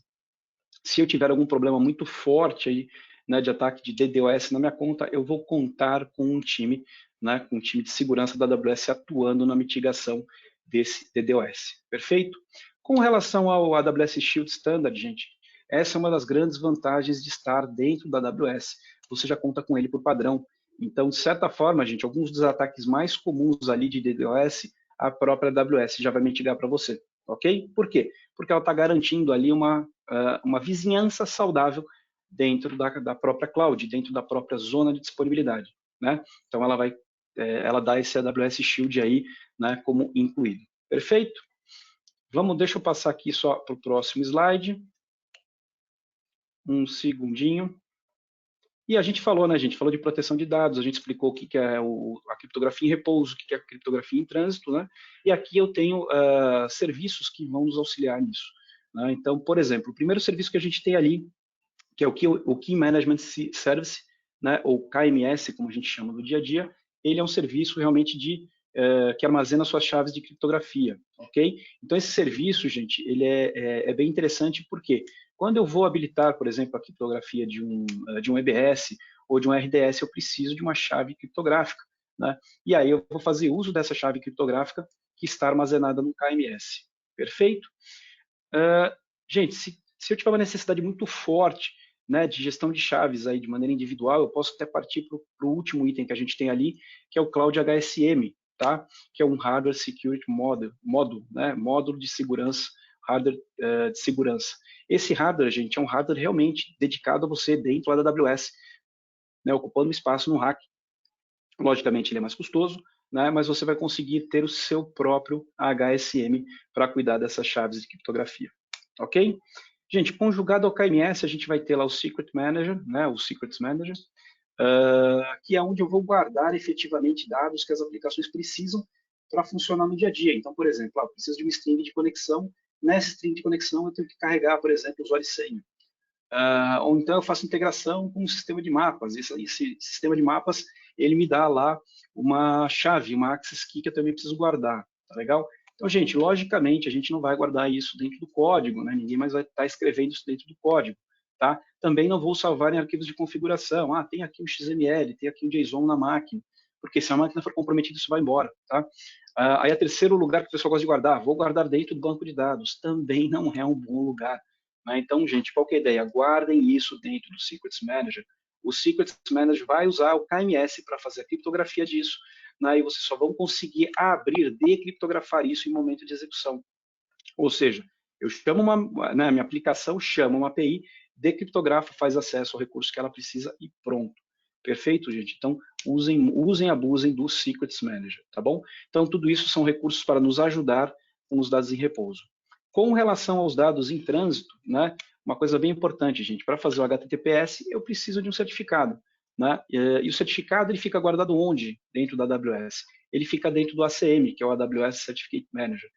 se eu tiver algum problema muito forte aí, né, de ataque de DDoS na minha conta, eu vou contar com um time, né, com um time de segurança da AWS atuando na mitigação desse DDoS. Perfeito? Com relação ao AWS Shield Standard, gente, essa é uma das grandes vantagens de estar dentro da AWS. Você já conta com ele por padrão. Então, de certa forma, gente, alguns dos ataques mais comuns ali de DDoS, a própria AWS já vai mitigar para você. Ok? Por quê? Porque ela está garantindo ali uma vizinhança saudável dentro da própria cloud, dentro da própria zona de disponibilidade, né? Então ela dá esse AWS Shield aí, né, como incluído. Perfeito? Deixa eu passar aqui só para o próximo slide. Um segundinho. E a gente falou, né, gente? Falou de proteção de dados, a gente explicou o que é a criptografia em repouso, o que é a criptografia em trânsito, né? E aqui eu tenho serviços que vão nos auxiliar nisso. Né? Então, por exemplo, o primeiro serviço que a gente tem ali, que é o Key Management Service, né, ou KMS, como a gente chama no dia a dia, ele é um serviço realmente que armazena suas chaves de criptografia, ok? Então, esse serviço, gente, ele é bem interessante porque quando eu vou habilitar, por exemplo, a criptografia de um EBS ou de um RDS, eu preciso de uma chave criptográfica, né? E aí eu vou fazer uso dessa chave criptográfica que está armazenada no KMS. Perfeito? Gente, se eu tiver uma necessidade muito forte, né, de gestão de chaves aí de maneira individual, eu posso até partir para o último item que a gente tem ali, que é o Cloud HSM, tá? Que é um Hardware Security Módulo, né? Módulo de segurança, hardware de segurança. Esse hardware, gente, é um hardware realmente dedicado a você dentro da AWS, né, ocupando espaço no rack. Logicamente, ele é mais custoso, né, mas você vai conseguir ter o seu próprio HSM para cuidar dessas chaves de criptografia. Ok? Gente, conjugado ao KMS, a gente vai ter lá o Secret Manager, né, o Secrets Manager, que é onde eu vou guardar efetivamente dados que as aplicações precisam para funcionar no dia a dia. Então, por exemplo, eu preciso de uma string de conexão. Nessa string de conexão, eu tenho que carregar, por exemplo, usuário e senha. Ou então eu faço integração com um sistema de mapas. Esse sistema de mapas, ele me dá lá uma chave, uma access key que eu também preciso guardar. Tá legal? Então, gente, logicamente, a gente não vai guardar isso dentro do código, né? Ninguém mais vai estar escrevendo isso dentro do código, tá? Também não vou salvar em arquivos de configuração. Tem aqui um XML, tem aqui um JSON na máquina, porque se a máquina for comprometida, isso vai embora, tá? Aí, a terceiro lugar que o pessoal gosta de guardar, vou guardar dentro do banco de dados. Também não é um bom lugar. Né? Então, gente, qual que é a ideia? Guardem isso dentro do Secrets Manager. O Secrets Manager vai usar o KMS para fazer a criptografia disso, né, e vocês só vão conseguir abrir, decriptografar isso em momento de execução. Ou seja, eu chamo né, minha aplicação chama uma API, decriptografa, faz acesso ao recurso que ela precisa e pronto. Perfeito, gente? Então, abusem do Secrets Manager, tá bom? Então, tudo isso são recursos para nos ajudar com os dados em repouso. Com relação aos dados em trânsito, né, uma coisa bem importante, gente, para fazer o HTTPS, eu preciso de um certificado. Né? E o certificado ele fica guardado onde? Dentro da AWS. Ele fica dentro do ACM, que é o AWS Certificate Manager.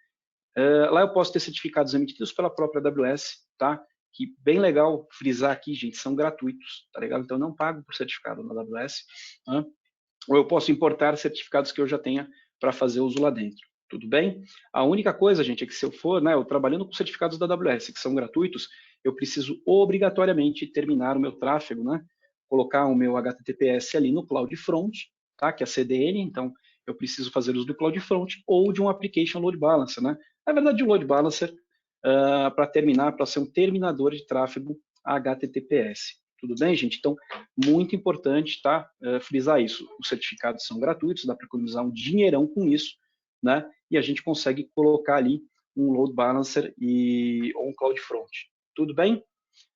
Lá eu posso ter certificados emitidos pela própria AWS, tá? Que bem legal frisar aqui, gente, são gratuitos, tá legal? Então eu não pago por certificado na AWS. Né? Ou eu posso importar certificados que eu já tenha para fazer uso lá dentro. Tudo bem? A única coisa, gente, é que se eu for, né, eu trabalhando com certificados da AWS, que são gratuitos, eu preciso obrigatoriamente terminar o meu tráfego, né? Colocar o meu HTTPS ali no CloudFront, tá? Que é a CDN, então eu preciso fazer uso do CloudFront ou de um Application Load Balancer, né? Na verdade, o Load Balancer para ser um terminador de tráfego HTTPS. Tudo bem, gente? Então, muito importante, tá? Frisar isso. Os certificados são gratuitos, dá para economizar um dinheirão com isso, né? E a gente consegue colocar ali um Load Balancer ou um CloudFront. Tudo bem?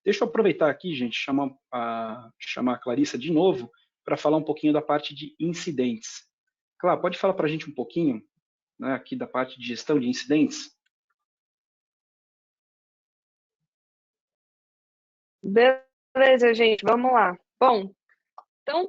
Deixa eu aproveitar aqui, gente, chamar a Clarissa de novo para falar um pouquinho da parte de incidentes. Claro, pode falar para a gente um pouquinho, né, aqui da parte de gestão de incidentes? Beleza, gente, vamos lá. Bom, então,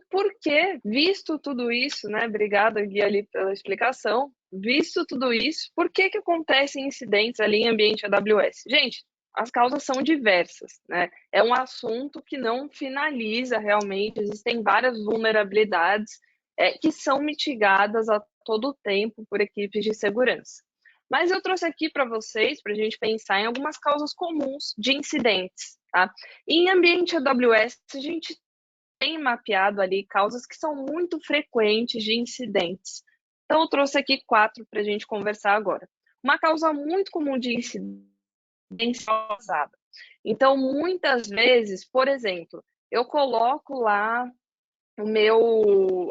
visto tudo isso, né? Obrigada, Gui, ali pela explicação. Visto tudo isso, por que acontecem incidentes ali em ambiente AWS? Gente, as causas são diversas, né? É um assunto que não finaliza realmente, existem várias vulnerabilidades que são mitigadas todo o tempo por equipes de segurança. Mas eu trouxe aqui para vocês, para a gente pensar em algumas causas comuns de incidentes. Tá? Em ambiente AWS, a gente tem mapeado ali causas que são muito frequentes de incidentes. Então, eu trouxe aqui 4 para a gente conversar agora. Uma causa muito comum de incidente vazada. Então, muitas vezes, por exemplo, eu coloco lá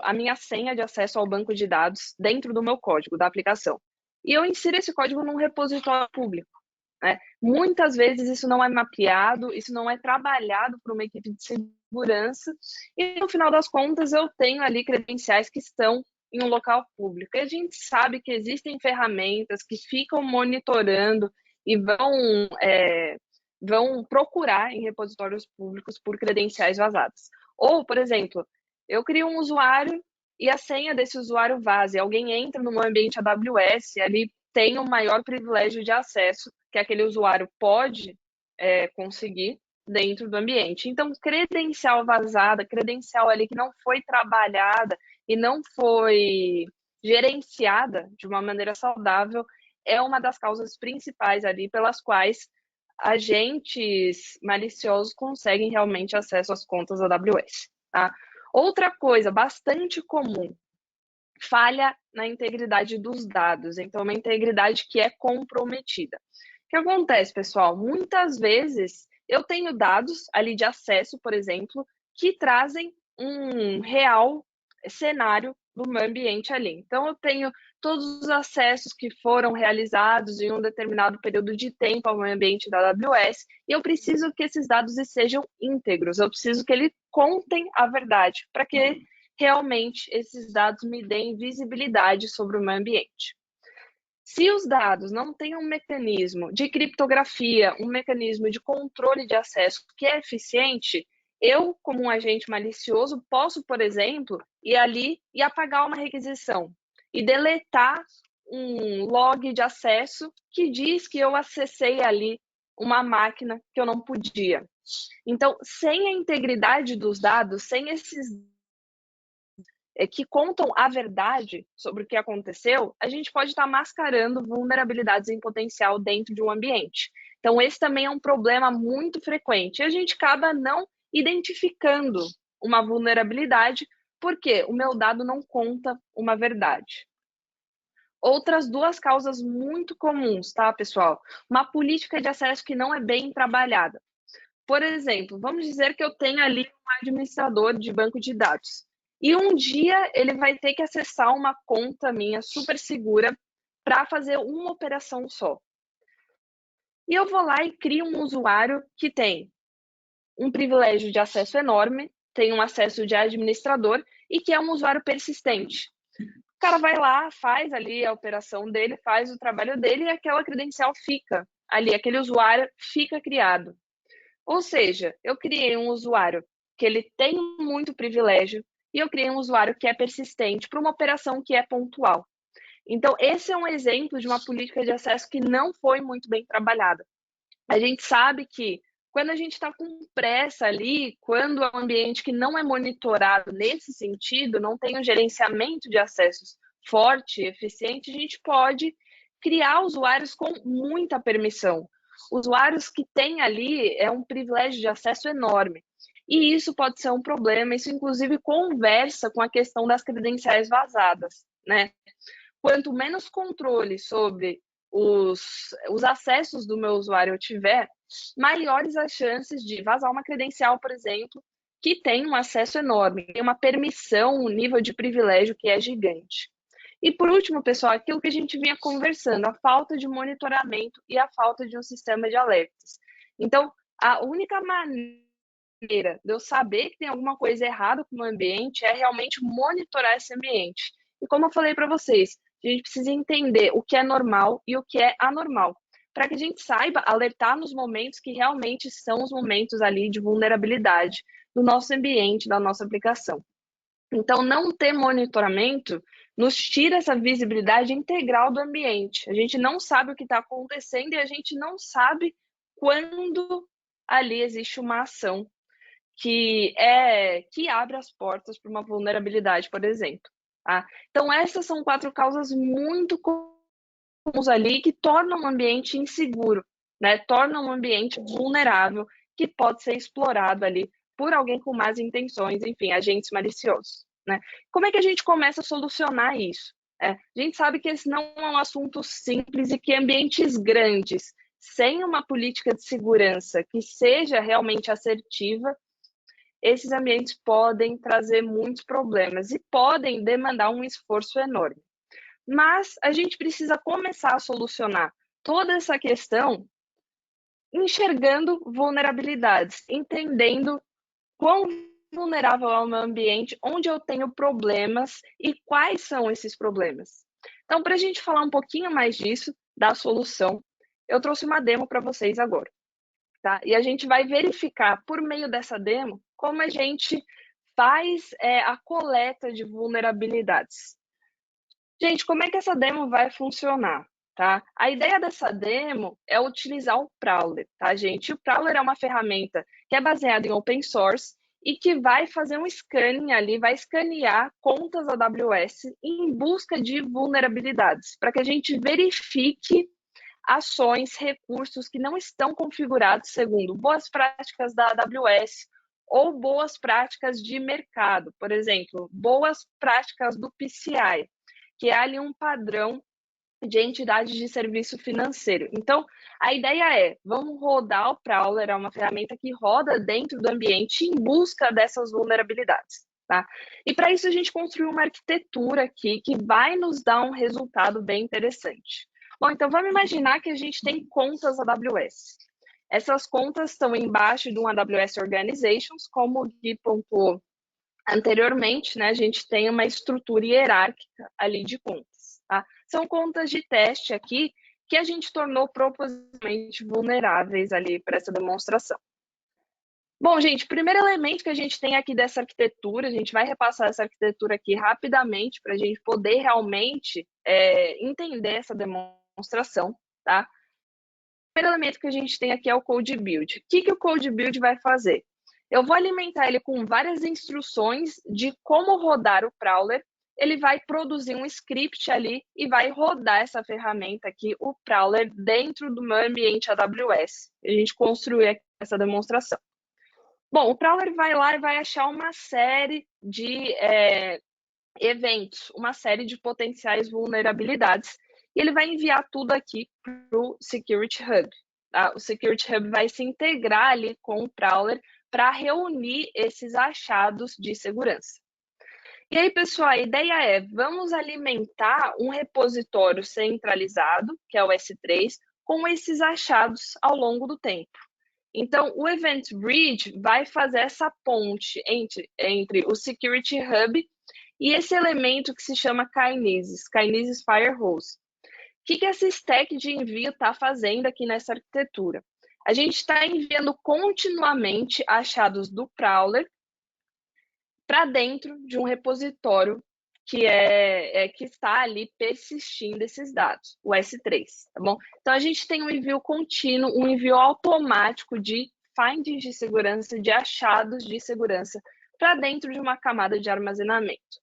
a minha senha de acesso ao banco de dados dentro do meu código da aplicação. E eu insiro esse código num repositório público. Né? Muitas vezes isso não é mapeado, isso não é trabalhado por uma equipe de segurança, e no final das contas eu tenho ali credenciais que estão em um local público. E a gente sabe que existem ferramentas que ficam monitorando e vão procurar em repositórios públicos por credenciais vazadas. Ou, por exemplo, eu crio um usuário e a senha desse usuário vaza, e alguém entra no meu ambiente AWS, ali tem um maior privilégio de acesso que aquele usuário pode conseguir dentro do ambiente. Então, credencial vazada, credencial ali que não foi trabalhada e não foi gerenciada de uma maneira saudável, é uma das causas principais ali pelas quais agentes maliciosos conseguem realmente acesso às contas AWS. Tá? Outra coisa bastante comum, falha na integridade dos dados. Então, uma integridade que é comprometida. O que acontece, pessoal? Muitas vezes eu tenho dados ali de acesso, por exemplo, que trazem um real cenário do meu ambiente ali. Então, eu tenho todos os acessos que foram realizados em um determinado período de tempo ao meu ambiente da AWS, e eu preciso que esses dados sejam íntegros, eu preciso que eles contem a verdade, para que realmente esses dados me deem visibilidade sobre o meu ambiente. Se os dados não têm um mecanismo de criptografia, um mecanismo de controle de acesso que é eficiente, eu, como um agente malicioso, posso, por exemplo, ir ali e apagar uma requisição e deletar um log de acesso que diz que eu acessei ali uma máquina que eu não podia. Então, sem a integridade dos dados, sem esses que contam a verdade sobre o que aconteceu, a gente pode estar mascarando vulnerabilidades em potencial dentro de um ambiente. Então, esse também é um problema muito frequente. E a gente acaba não identificando uma vulnerabilidade porque o meu dado não conta uma verdade. Outras 2 causas muito comuns, tá, pessoal? Uma política de acesso que não é bem trabalhada. Por exemplo, vamos dizer que eu tenho ali um administrador de banco de dados. E um dia ele vai ter que acessar uma conta minha super segura para fazer uma operação só. E eu vou lá e crio um usuário que tem um privilégio de acesso enorme, tem um acesso de administrador e que é um usuário persistente. O cara vai lá, faz ali a operação dele, faz o trabalho dele e aquela credencial fica ali, aquele usuário fica criado. Ou seja, eu criei um usuário que ele tem muito privilégio e eu criei um usuário que é persistente para uma operação que é pontual. Então, esse é um exemplo de uma política de acesso que não foi muito bem trabalhada. A gente sabe que quando a gente está com pressa ali, quando é um ambiente que não é monitorado nesse sentido, não tem um gerenciamento de acessos forte, eficiente, a gente pode criar usuários com muita permissão. Usuários que têm ali um privilégio de acesso enorme. E isso pode ser um problema, isso inclusive conversa com a questão das credenciais vazadas, né? Quanto menos controle sobre os acessos do meu usuário eu tiver, maiores as chances de vazar uma credencial, por exemplo, que tem um acesso enorme, tem uma permissão, um nível de privilégio que é gigante. E por último, pessoal, aquilo que a gente vinha conversando, a falta de monitoramento e a falta de um sistema de alertas. Então, a única maneira de eu saber que tem alguma coisa errada com o meu ambiente é realmente monitorar esse ambiente. E como eu falei para vocês, a gente precisa entender o que é normal e o que é anormal, para que a gente saiba alertar nos momentos que realmente são os momentos ali de vulnerabilidade do nosso ambiente, da nossa aplicação. Então, não ter monitoramento nos tira essa visibilidade integral do ambiente. A gente não sabe o que está acontecendo e a gente não sabe quando ali existe uma ação que abre as portas para uma vulnerabilidade, por exemplo. tá? Então, essas são 4 causas muito comuns ali que tornam o ambiente inseguro, né? Tornam o ambiente vulnerável, que pode ser explorado ali por alguém com más intenções, enfim, agentes maliciosos, né? Como é que a gente começa a solucionar isso? A gente sabe que esse não é um assunto simples e que ambientes grandes, sem uma política de segurança que seja realmente assertiva, esses ambientes podem trazer muitos problemas e podem demandar um esforço enorme. Mas a gente precisa começar a solucionar toda essa questão enxergando vulnerabilidades, entendendo quão vulnerável é o meu ambiente, onde eu tenho problemas e quais são esses problemas. Então, para a gente falar um pouquinho mais disso, da solução, eu trouxe uma demo para vocês agora, tá? E a gente vai verificar, por meio dessa demo, como a gente faz a coleta de vulnerabilidades. Gente, como é que essa demo vai funcionar? Tá? A ideia dessa demo é utilizar o Prowler, tá, gente? O Prowler é uma ferramenta que é baseada em open source e que vai fazer um scanning ali, vai escanear contas AWS em busca de vulnerabilidades, para que a gente verifique ações, recursos que não estão configurados segundo boas práticas da AWS ou boas práticas de mercado, por exemplo, boas práticas do PCI, que é ali um padrão de entidades de serviço financeiro. Então, a ideia é, vamos rodar o Prowler, é uma ferramenta que roda dentro do ambiente em busca dessas vulnerabilidades, tá? E para isso a gente construiu uma arquitetura aqui que vai nos dar um resultado bem interessante. Bom, então vamos imaginar que a gente tem contas AWS. Essas contas estão embaixo de um AWS Organizations, como o Gui pontuou anteriormente, né? A gente tem uma estrutura hierárquica ali de contas, tá? São contas de teste aqui que a gente tornou propositalmente vulneráveis ali para essa demonstração. Bom, gente, o primeiro elemento que a gente tem aqui dessa arquitetura, a gente vai repassar essa arquitetura aqui rapidamente para a gente poder realmente entender essa demonstração, tá? O primeiro elemento que a gente tem aqui é o Code Build. O que o Code Build vai fazer? Eu vou alimentar ele com várias instruções de como rodar o Prowler. Ele vai produzir um script ali e vai rodar essa ferramenta aqui, o Prowler, dentro do meu ambiente AWS. A gente construiu aqui essa demonstração. Bom, o Prowler vai lá e vai achar uma série de eventos, uma série de potenciais vulnerabilidades, e ele vai enviar tudo aqui para o Security Hub. Tá? O Security Hub vai se integrar ali com o Prowler para reunir esses achados de segurança. E aí, pessoal, a ideia é, vamos alimentar um repositório centralizado, que é o S3, com esses achados ao longo do tempo. Então, o Event Bridge vai fazer essa ponte entre o Security Hub e esse elemento que se chama Kinesis Firehose. O que essa stack de envio está fazendo aqui nessa arquitetura? A gente está enviando continuamente achados do Prowler para dentro de um repositório que está ali persistindo esses dados, o S3, tá bom? Então, a gente tem um envio contínuo, um envio automático de findings de segurança, de achados de segurança para dentro de uma camada de armazenamento.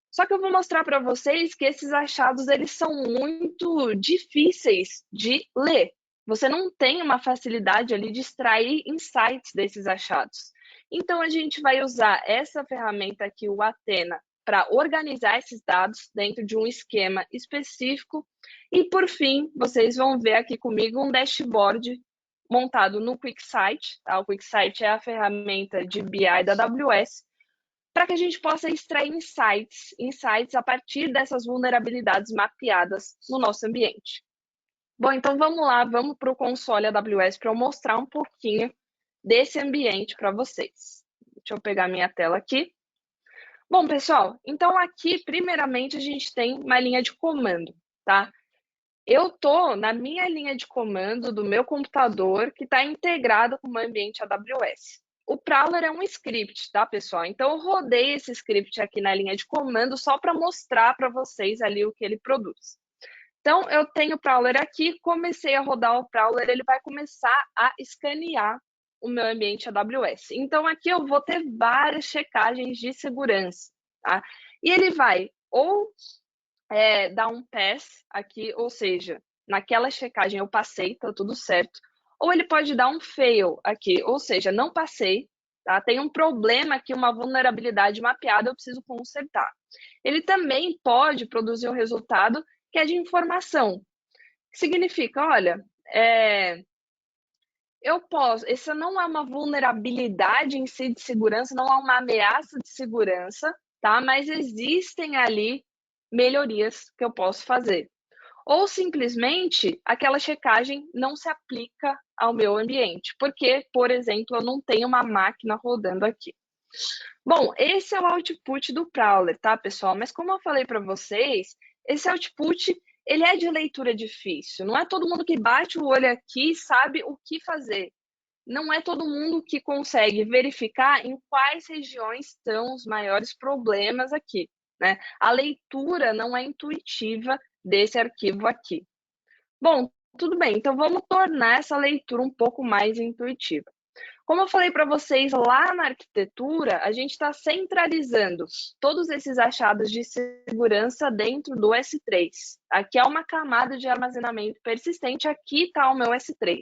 Só que eu vou mostrar para vocês que esses achados eles são muito difíceis de ler. Você não tem uma facilidade ali de extrair insights desses achados. Então, a gente vai usar essa ferramenta aqui, o Athena, para organizar esses dados dentro de um esquema específico. E, por fim, vocês vão ver aqui comigo um dashboard montado no QuickSight. Tá? O QuickSight é a ferramenta de BI da AWS, para que a gente possa extrair insights a partir dessas vulnerabilidades mapeadas no nosso ambiente. Bom, então vamos lá, vamos para o console AWS para eu mostrar um pouquinho desse ambiente para vocês. Deixa eu pegar minha tela aqui. Bom, pessoal, então aqui, primeiramente, a gente tem uma linha de comando, tá? Eu estou na minha linha de comando do meu computador que está integrado com o meu ambiente AWS. O Prowler é um script, tá, pessoal? Então, eu rodei esse script aqui na linha de comando só para mostrar para vocês ali o que ele produz. Então, eu tenho o Prowler aqui, comecei a rodar o Prowler, ele vai começar a escanear o meu ambiente AWS. Então, aqui eu vou ter várias checagens de segurança, tá? E ele vai ou dar um pass aqui, ou seja, naquela checagem eu passei, tá tudo certo, ou ele pode dar um fail aqui, ou seja, não passei, tá? Tem um problema aqui, uma vulnerabilidade mapeada, eu preciso consertar. Ele também pode produzir um resultado que é de informação, que significa, olha, essa não é uma vulnerabilidade em si de segurança, não é uma ameaça de segurança, tá? Mas existem ali melhorias que eu posso fazer. Ou simplesmente aquela checagem não se aplica ao meu ambiente, porque, por exemplo, eu não tenho uma máquina rodando aqui. Bom, esse é o output do Prowler, tá, pessoal? Mas como eu falei para vocês, esse output ele é de leitura difícil. Não é todo mundo que bate o olho aqui e sabe o que fazer. Não é todo mundo que consegue verificar em quais regiões estão os maiores problemas aqui, né? A leitura não é intuitiva desse arquivo aqui. Bom, tudo bem, então vamos tornar essa leitura um pouco mais intuitiva. Como eu falei para vocês lá na arquitetura, a gente está centralizando todos esses achados de segurança dentro do S3. Aqui é uma camada de armazenamento persistente, aqui está o meu S3.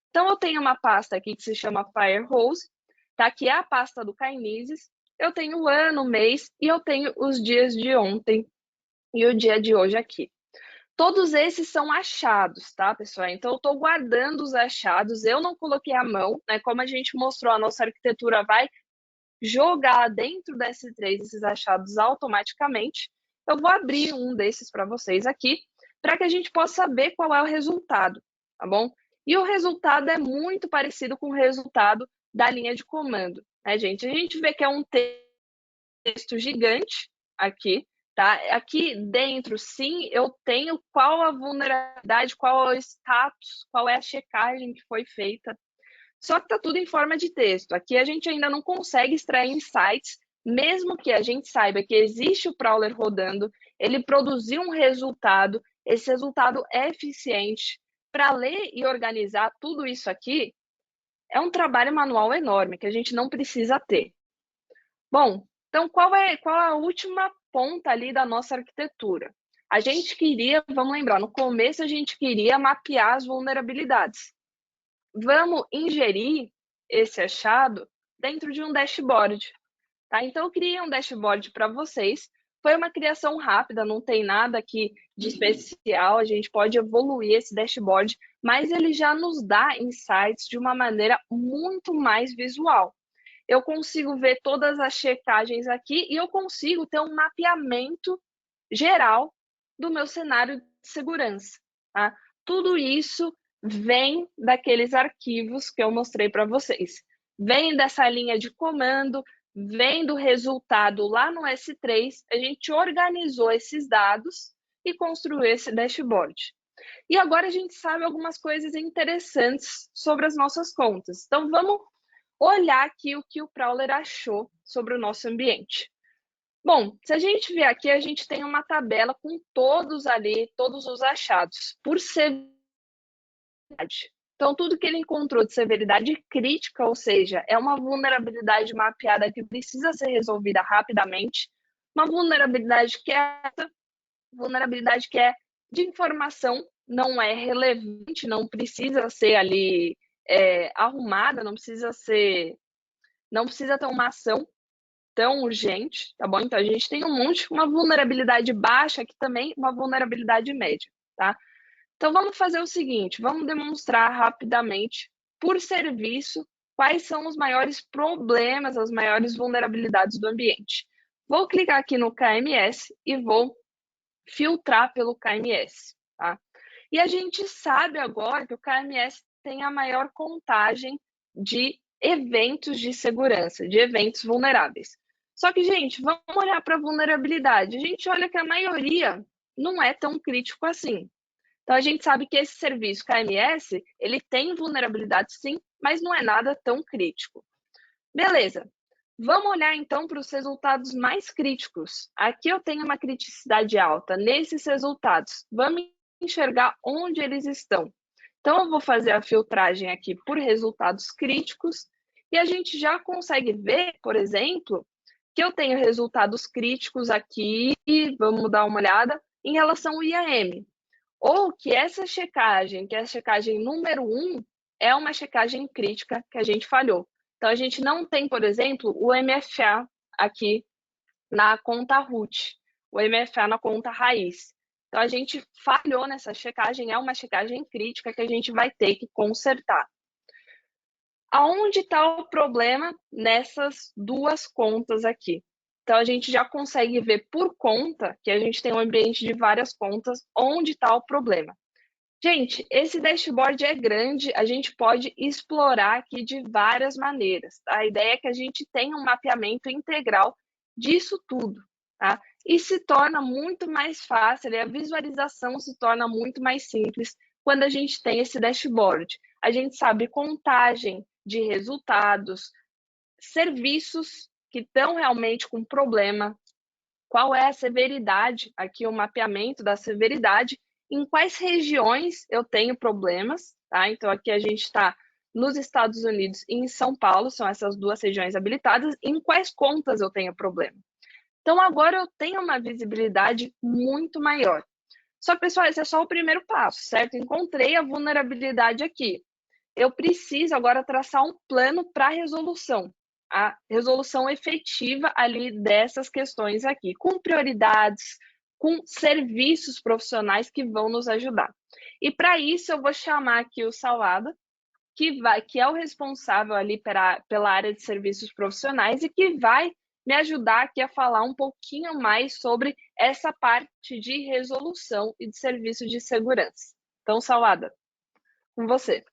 Então, eu tenho uma pasta aqui que se chama Firehose, tá? Que é a pasta do Kinesis. Eu tenho o ano, o mês e eu tenho os dias de ontem e o dia de hoje aqui. Todos esses são achados, tá, pessoal? Então, eu estou guardando os achados, eu não coloquei a mão, né? Como a gente mostrou, a nossa arquitetura vai jogar dentro da S3 esses achados automaticamente. Eu vou abrir um desses para vocês aqui, para que a gente possa saber qual é o resultado, tá bom? E o resultado é muito parecido com o resultado da linha de comando, né, gente? A gente vê que é um texto gigante aqui, tá? Aqui dentro, sim, eu tenho qual a vulnerabilidade, qual é o status, qual é a checagem que foi feita. Só que está tudo em forma de texto. Aqui a gente ainda não consegue extrair insights, mesmo que a gente saiba que existe o Prowler rodando, ele produziu um resultado, esse resultado é eficiente. Para ler e organizar tudo isso aqui, é um trabalho manual enorme que a gente não precisa ter. Bom, então qual é a última ponta ali da nossa arquitetura? A gente queria, vamos lembrar, no começo a gente queria mapear as vulnerabilidades. Vamos ingerir esse achado dentro de um dashboard, tá? Então, eu criei um dashboard para vocês. Foi uma criação rápida, não tem nada aqui de especial, a gente pode evoluir esse dashboard, mas ele já nos dá insights de uma maneira muito mais visual. Eu consigo ver todas as checagens aqui e eu consigo ter um mapeamento geral do meu cenário de segurança, tá? Tudo isso vem daqueles arquivos que eu mostrei para vocês. Vem dessa linha de comando, vem do resultado lá no S3, a gente organizou esses dados e construiu esse dashboard. E agora a gente sabe algumas coisas interessantes sobre as nossas contas. Então, vamos olhar aqui o que o Prowler achou sobre o nosso ambiente. Bom, se a gente ver aqui, a gente tem uma tabela com todos ali, todos os achados, por severidade. Então, tudo que ele encontrou de severidade crítica, ou seja, é uma vulnerabilidade mapeada que precisa ser resolvida rapidamente, uma vulnerabilidade que é de informação, não é relevante, não precisa ser ali arrumada, não precisa ter uma ação tão urgente, tá bom? Então, a gente tem um monte, uma vulnerabilidade baixa aqui também, uma vulnerabilidade média, tá? Então, vamos fazer o seguinte, vamos demonstrar rapidamente, por serviço, quais são os maiores problemas, as maiores vulnerabilidades do ambiente. Vou clicar aqui no KMS e vou filtrar pelo KMS, tá? E a gente sabe agora que o KMS tem a maior contagem de eventos de segurança, de eventos vulneráveis. Só que, gente, vamos olhar para a vulnerabilidade. A gente olha que a maioria não é tão crítico assim. Então, a gente sabe que esse serviço KMS, ele tem vulnerabilidade sim, mas não é nada tão crítico. Beleza. Vamos olhar, então, para os resultados mais críticos. Aqui eu tenho uma criticidade alta. Nesses resultados, vamos enxergar onde eles estão. Então, eu vou fazer a filtragem aqui por resultados críticos e a gente já consegue ver, por exemplo, que eu tenho resultados críticos aqui, vamos dar uma olhada, em relação ao IAM. Ou que essa checagem, que é a checagem número 1, é uma checagem crítica que a gente falhou. Então, a gente não tem, por exemplo, o MFA aqui na conta root, o MFA na conta raiz. Então, a gente falhou nessa checagem, é uma checagem crítica que a gente vai ter que consertar. Aonde está o problema nessas duas contas aqui? Então, a gente já consegue ver por conta, que a gente tem um ambiente de várias contas, onde está o problema. Gente, esse dashboard é grande, a gente pode explorar aqui de várias maneiras. Tá? A ideia é que a gente tenha um mapeamento integral disso tudo. Tá? E se torna muito mais fácil, e a visualização se torna muito mais simples quando a gente tem esse dashboard. A gente sabe contagem de resultados, serviços que estão realmente com problema, qual é a severidade, aqui o mapeamento da severidade, em quais regiões eu tenho problemas, tá? Então, aqui a gente está nos Estados Unidos e em São Paulo, são essas duas regiões habilitadas, em quais contas eu tenho problema. Então, agora eu tenho uma visibilidade muito maior. Só que, pessoal, esse é só o primeiro passo, certo? Encontrei a vulnerabilidade aqui. Eu preciso agora traçar um plano para resolução. A resolução efetiva ali dessas questões aqui, com prioridades, com serviços profissionais que vão nos ajudar. E para isso eu vou chamar aqui o Salada, que é o responsável ali pela área de serviços profissionais e que vai me ajudar aqui a falar um pouquinho mais sobre essa parte de resolução e de serviço de segurança. Então, Salada, com você.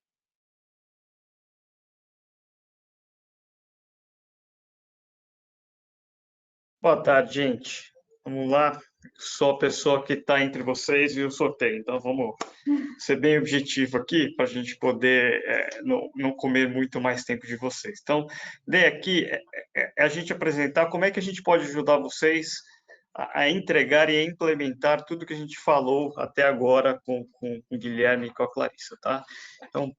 Boa tarde, gente. Vamos lá. Sou a pessoa que está entre vocês e o sorteio. Então, vamos ser bem objetivo aqui para a gente poder não comer muito mais tempo de vocês. Então, a ideia aqui é a gente apresentar como é que a gente pode ajudar vocês a entregar e a implementar tudo que a gente falou até agora com o Guilherme e com a Clarissa, tá? Então,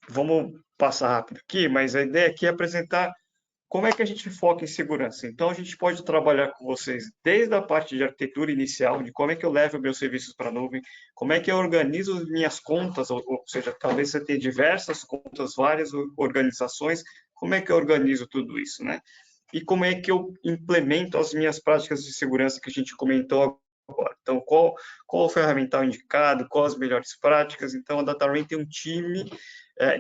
vamos passar rápido aqui, mas a ideia aqui é apresentar como é que a gente foca em segurança? Então, a gente pode trabalhar com vocês desde a parte de arquitetura inicial, de como é que eu levo meus serviços para a nuvem, como é que eu organizo minhas contas, ou seja, talvez você tenha diversas contas, várias organizações, como é que eu organizo tudo isso, né? E como é que eu implemento as minhas práticas de segurança que a gente comentou agora. Então, qual o ferramental indicado, quais as melhores práticas? Então, a DataRain tem um time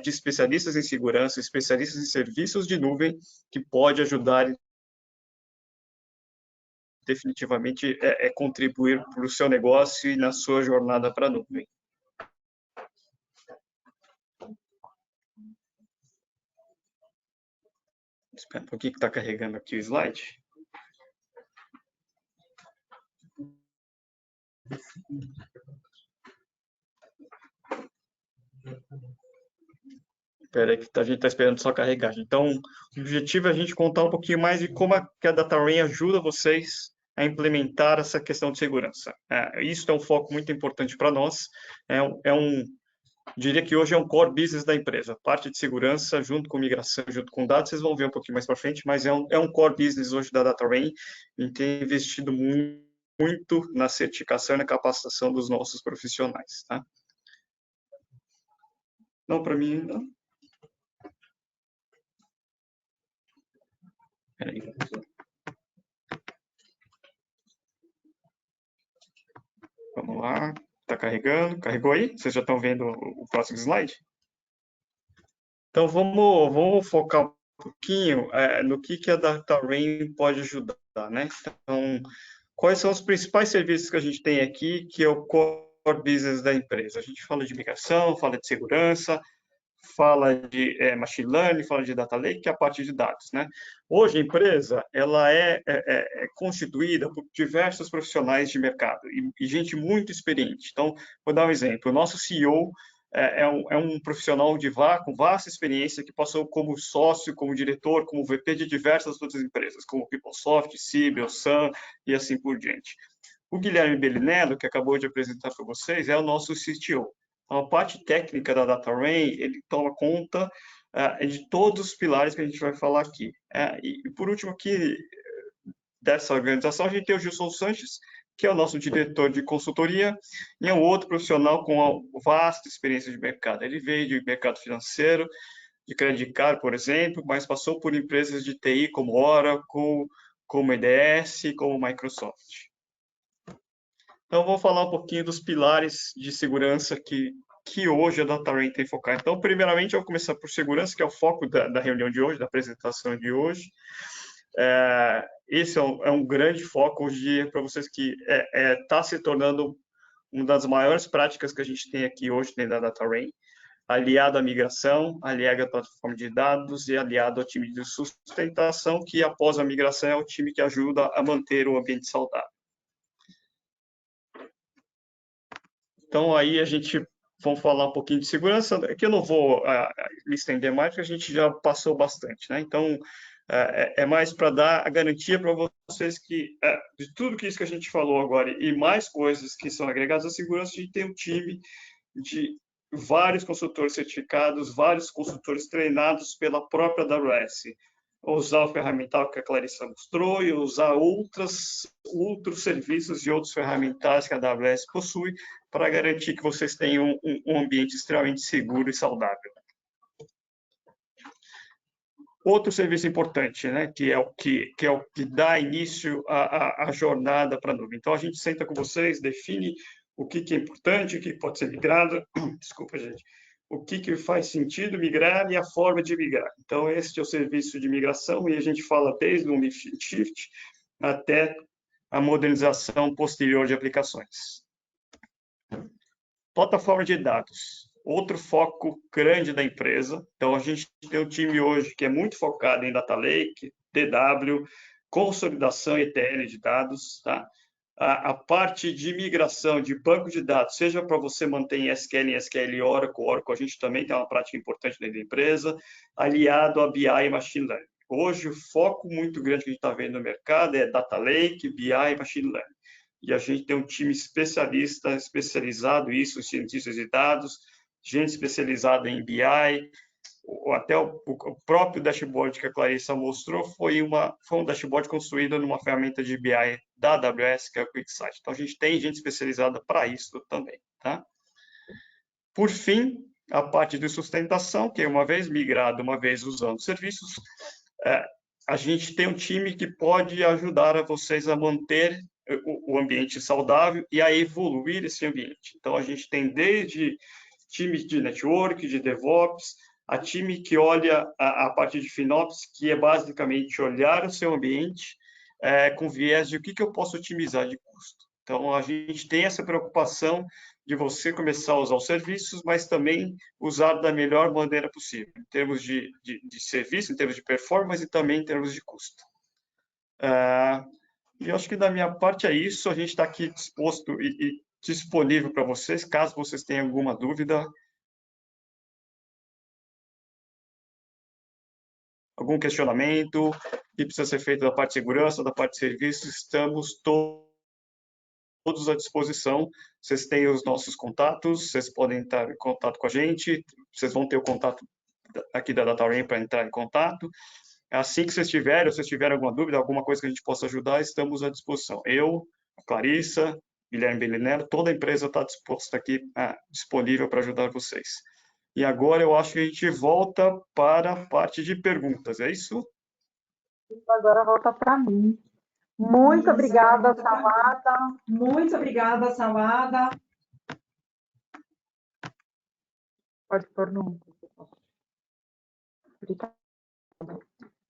de especialistas em segurança, especialistas em serviços de nuvem, que pode ajudar definitivamente contribuir para o seu negócio e na sua jornada para a nuvem. Espera um pouquinho que está carregando aqui o slide. Espera aí que a gente está esperando só carregar. Então, o objetivo é a gente contar um pouquinho mais de como que a DataRain ajuda vocês a implementar essa questão de segurança. Isso é um foco muito importante para nós. Diria que hoje é um core business da empresa. Parte de segurança, junto com migração, junto com dados, vocês vão ver um pouquinho mais para frente, mas é um core business hoje da DataRain. A gente tem investido muito na certificação e na capacitação dos nossos profissionais. Tá? Não, para mim, não. Peraí. Vamos lá. Está carregando. Carregou aí? Vocês já estão vendo o próximo slide? Então, vamos focar um pouquinho no que a DataRain pode ajudar, né? Então, quais são os principais serviços que a gente tem aqui, que é o core business da empresa? A gente fala de migração, fala de segurança, fala de machine learning, fala de data lake, que é a parte de dados, né? Hoje, a empresa ela é constituída por diversos profissionais de mercado e gente muito experiente. Então, vou dar um exemplo. O nosso CEO é um profissional com vasta experiência que passou como sócio, como diretor, como VP de diversas outras empresas, como PeopleSoft, Siebel, Sun e assim por diante. O Guilherme Bellinello, que acabou de apresentar para vocês, é o nosso CTO. A parte técnica da DataRain, ele toma conta de todos os pilares que a gente vai falar aqui. E por último aqui, dessa organização, a gente tem o Gilson Sanches, que é o nosso diretor de consultoria, e é um outro profissional com uma vasta experiência de mercado. Ele veio de mercado financeiro, de Credit Card, por exemplo, mas passou por empresas de TI como Oracle, como EDS, como Microsoft. Então, vou falar um pouquinho dos pilares de segurança que hoje a DataRain tem focado. Então, primeiramente, eu vou começar por segurança, que é o foco da reunião de hoje, da apresentação de hoje. Esse é um grande foco hoje em dia para vocês, que está se tornando uma das maiores práticas que a gente tem aqui hoje dentro da DataRain, aliado à migração, aliado à plataforma de dados e aliado ao time de sustentação, que após a migração é o time que ajuda a manter o ambiente saudável. Então, aí a gente vamos falar um pouquinho de segurança, que eu não vou me estender mais, porque a gente já passou bastante, né? Então, é mais para dar a garantia para vocês que, de tudo isso que a gente falou agora e mais coisas que são agregadas à segurança, a gente tem um time de vários consultores certificados, vários consultores treinados pela própria AWS. Usar o ferramental que a Clarissa mostrou e usar outros serviços e outros ferramentais que a AWS possui para garantir que vocês tenham um ambiente extremamente seguro e saudável. Outro serviço importante, né, que é o que dá início à jornada para a nuvem. Então, a gente senta com vocês, define o que é importante, o que pode ser migrado, desculpa, gente, o que faz sentido migrar e a forma de migrar. Então, este é o serviço de migração e a gente fala desde o lift and shift até a modernização posterior de aplicações. Plataforma de dados, outro foco grande da empresa. Então, a gente tem um time hoje que é muito focado em Data Lake, DW, consolidação e ETL de dados, tá? A parte de migração de banco de dados, seja para você manter em SQL, Oracle, a gente também tem uma prática importante dentro da empresa, aliado a BI e Machine Learning. Hoje, o foco muito grande que a gente está vendo no mercado é Data Lake, BI e Machine Learning. E a gente tem um time especializado nisso, cientistas de dados, gente especializada em BI, até o próprio dashboard que a Clarissa mostrou foi um dashboard construído numa ferramenta de BI da AWS, que é o QuickSight. Então, a gente tem gente especializada para isso também, tá? Por fim, a parte de sustentação, que é uma vez migrado, uma vez usando serviços, a gente tem um time que pode ajudar a vocês a manter o ambiente saudável e a evoluir esse ambiente. Então, a gente tem desde times de network, de DevOps, a time que olha a parte de FinOps, que é basicamente olhar o seu ambiente com viés de o que eu posso otimizar de custo. Então, a gente tem essa preocupação de você começar a usar os serviços, mas também usar da melhor maneira possível, em termos de serviço, em termos de performance e também em termos de custo. E eu acho que da minha parte é isso. A gente está aqui disposto e disponível para vocês, caso vocês tenham alguma dúvida, algum questionamento que precisa ser feito da parte de segurança, da parte de serviços, estamos todos à disposição. Vocês têm os nossos contatos, vocês podem entrar em contato com a gente, vocês vão ter o contato aqui da DataRain para entrar em contato. Assim que vocês tiverem, ou se tiverem alguma dúvida, alguma coisa que a gente possa ajudar, estamos à disposição. Eu, a Clarissa, Guilherme Belinero, toda a empresa está disposta aqui, disponível para ajudar vocês. E agora eu acho que a gente volta para a parte de perguntas, é isso? Agora volta para mim. Muito obrigada, Sawada. Muito obrigada, Sawada. Pode pôr no...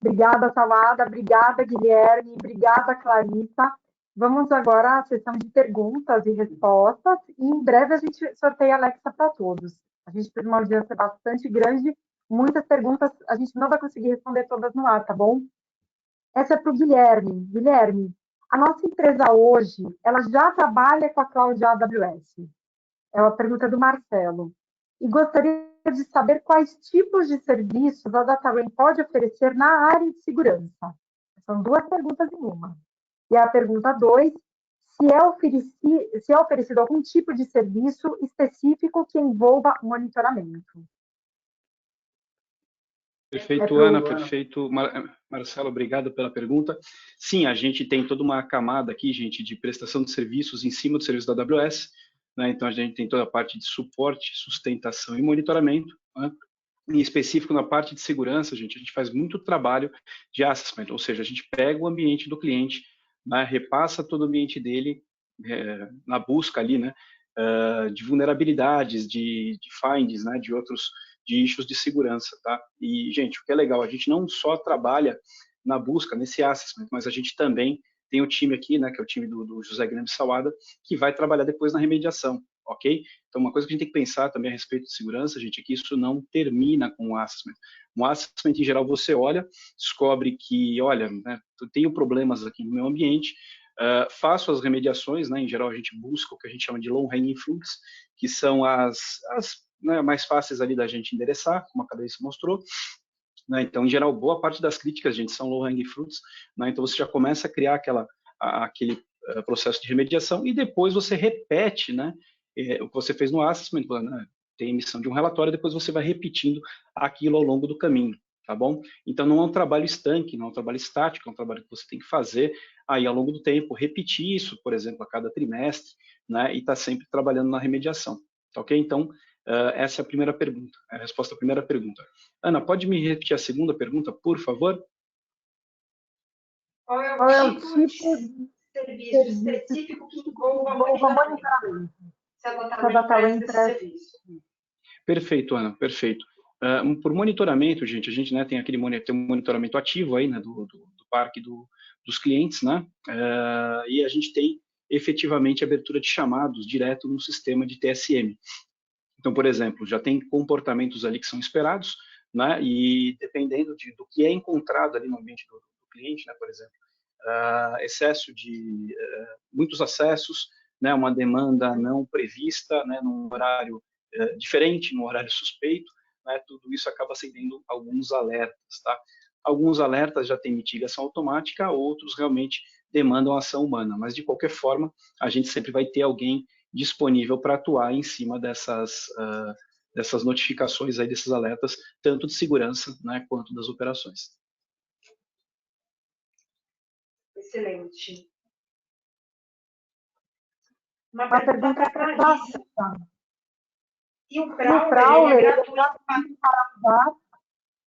Obrigada, Sawada. Obrigada, Guilherme. Obrigada, Clarissa. Vamos agora à sessão de perguntas e respostas. E em breve a gente sorteia a Alexa para todos. A gente teve uma audiência bastante grande. Muitas perguntas a gente não vai conseguir responder todas no ar, tá bom? Essa é para o Guilherme. Guilherme, a nossa empresa hoje, ela já trabalha com a Cloud AWS. É uma pergunta do Marcelo. E gostaria de saber quais tipos de serviços a DataRain pode oferecer na área de segurança. São duas perguntas em uma. E a pergunta 2, se é oferecido algum tipo de serviço específico que envolva monitoramento. Perfeito, Ana, perfeito. Marcelo, obrigado pela pergunta. Sim, a gente tem toda uma camada aqui, gente, de prestação de serviços em cima do serviço da AWS, né? Então, a gente tem toda a parte de suporte, sustentação e monitoramento, né? Em específico, na parte de segurança, gente, a gente faz muito trabalho de assessment, ou seja, a gente pega o ambiente do cliente, né, repassa todo o ambiente dele na busca ali, né, de vulnerabilidades, de findings, né, de issues de segurança, tá? E, gente, o que é legal, a gente não só trabalha na busca, nesse assessment, mas a gente também tem o time aqui, né, que é o time do José Guilherme Sawada, que vai trabalhar depois na remediação, ok? Então, uma coisa que a gente tem que pensar também a respeito de segurança, gente, é que isso não termina com o assessment. Um assessment, em geral, você olha, descobre que, olha, né, eu tenho problemas aqui no meu ambiente, faço as remediações, né, em geral a gente busca o que a gente chama de low hanging fruits, que são as né, mais fáceis ali da gente endereçar, como a Cadência mostrou, né? Então, em geral, boa parte das críticas, gente, são low hanging fruits, né? Então você já começa a criar aquele processo de remediação e depois você repete, né, o que você fez no assessment, né? Tem emissão de um relatório, depois você vai repetindo aquilo ao longo do caminho, tá bom? Então não é um trabalho estanque, não é um trabalho estático, é um trabalho que você tem que fazer aí ao longo do tempo, repetir isso, por exemplo, a cada trimestre, né, e tá sempre trabalhando na remediação, tá ok? Então, essa é a primeira pergunta, a resposta à primeira pergunta. Ana, pode me repetir a segunda pergunta, por favor? Qual é Qual é o o tipo tipo de de serviço específico que envolva monitoramento? Se a DataWin presta esse serviço. Perfeito, Ana, perfeito. Por monitoramento, gente, a gente, né, tem tem um monitoramento ativo aí, né, do parque dos clientes, né, e a gente tem efetivamente abertura de chamados direto no sistema de TSM. Então, por exemplo, já tem comportamentos ali que são esperados, né, e dependendo do que é encontrado ali no ambiente do cliente, né, por exemplo, excesso de muitos acessos, né, uma demanda não prevista, né, num horário diferente, num horário suspeito, né, tudo isso acaba acendendo alguns alertas, tá? Alguns alertas já têm mitigação automática, outros realmente demandam ação humana, mas de qualquer forma, a gente sempre vai ter alguém disponível para atuar em cima dessas notificações aí, desses alertas, tanto de segurança, né, quanto das operações. Excelente. Uma pergunta para a Clarissa. E o Prowler, ele é gratuito para usar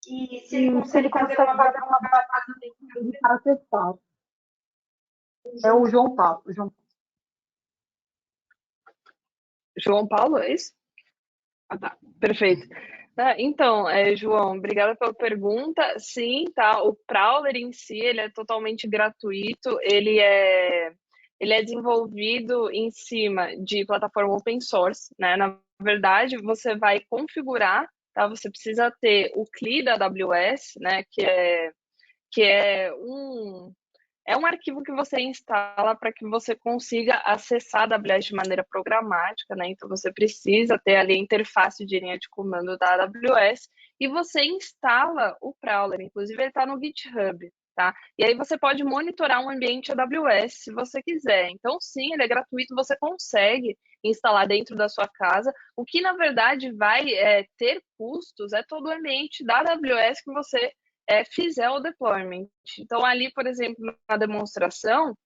e se ele consegue fazer uma base para testar. É o João Paulo. João Paulo, é isso? Ah, tá. Perfeito. Então, João, obrigada pela pergunta. Sim, tá. O Prowler em si, ele é totalmente gratuito. Ele é desenvolvido em cima de plataforma open source, né? Na verdade, você vai configurar, tá? Você precisa ter o CLI da AWS, né? Que é um arquivo que você instala para que você consiga acessar a AWS de maneira programática, né? Então você precisa ter ali a interface de linha de comando da AWS e você instala o Prowler, inclusive ele está no GitHub, tá? E aí você pode monitorar um ambiente AWS se você quiser. Então sim, ele é gratuito, você consegue instalar dentro da sua casa. O que na verdade vai ter custos é todo o ambiente da AWS que você fizer o deployment. Então, ali, por exemplo, na demonstração,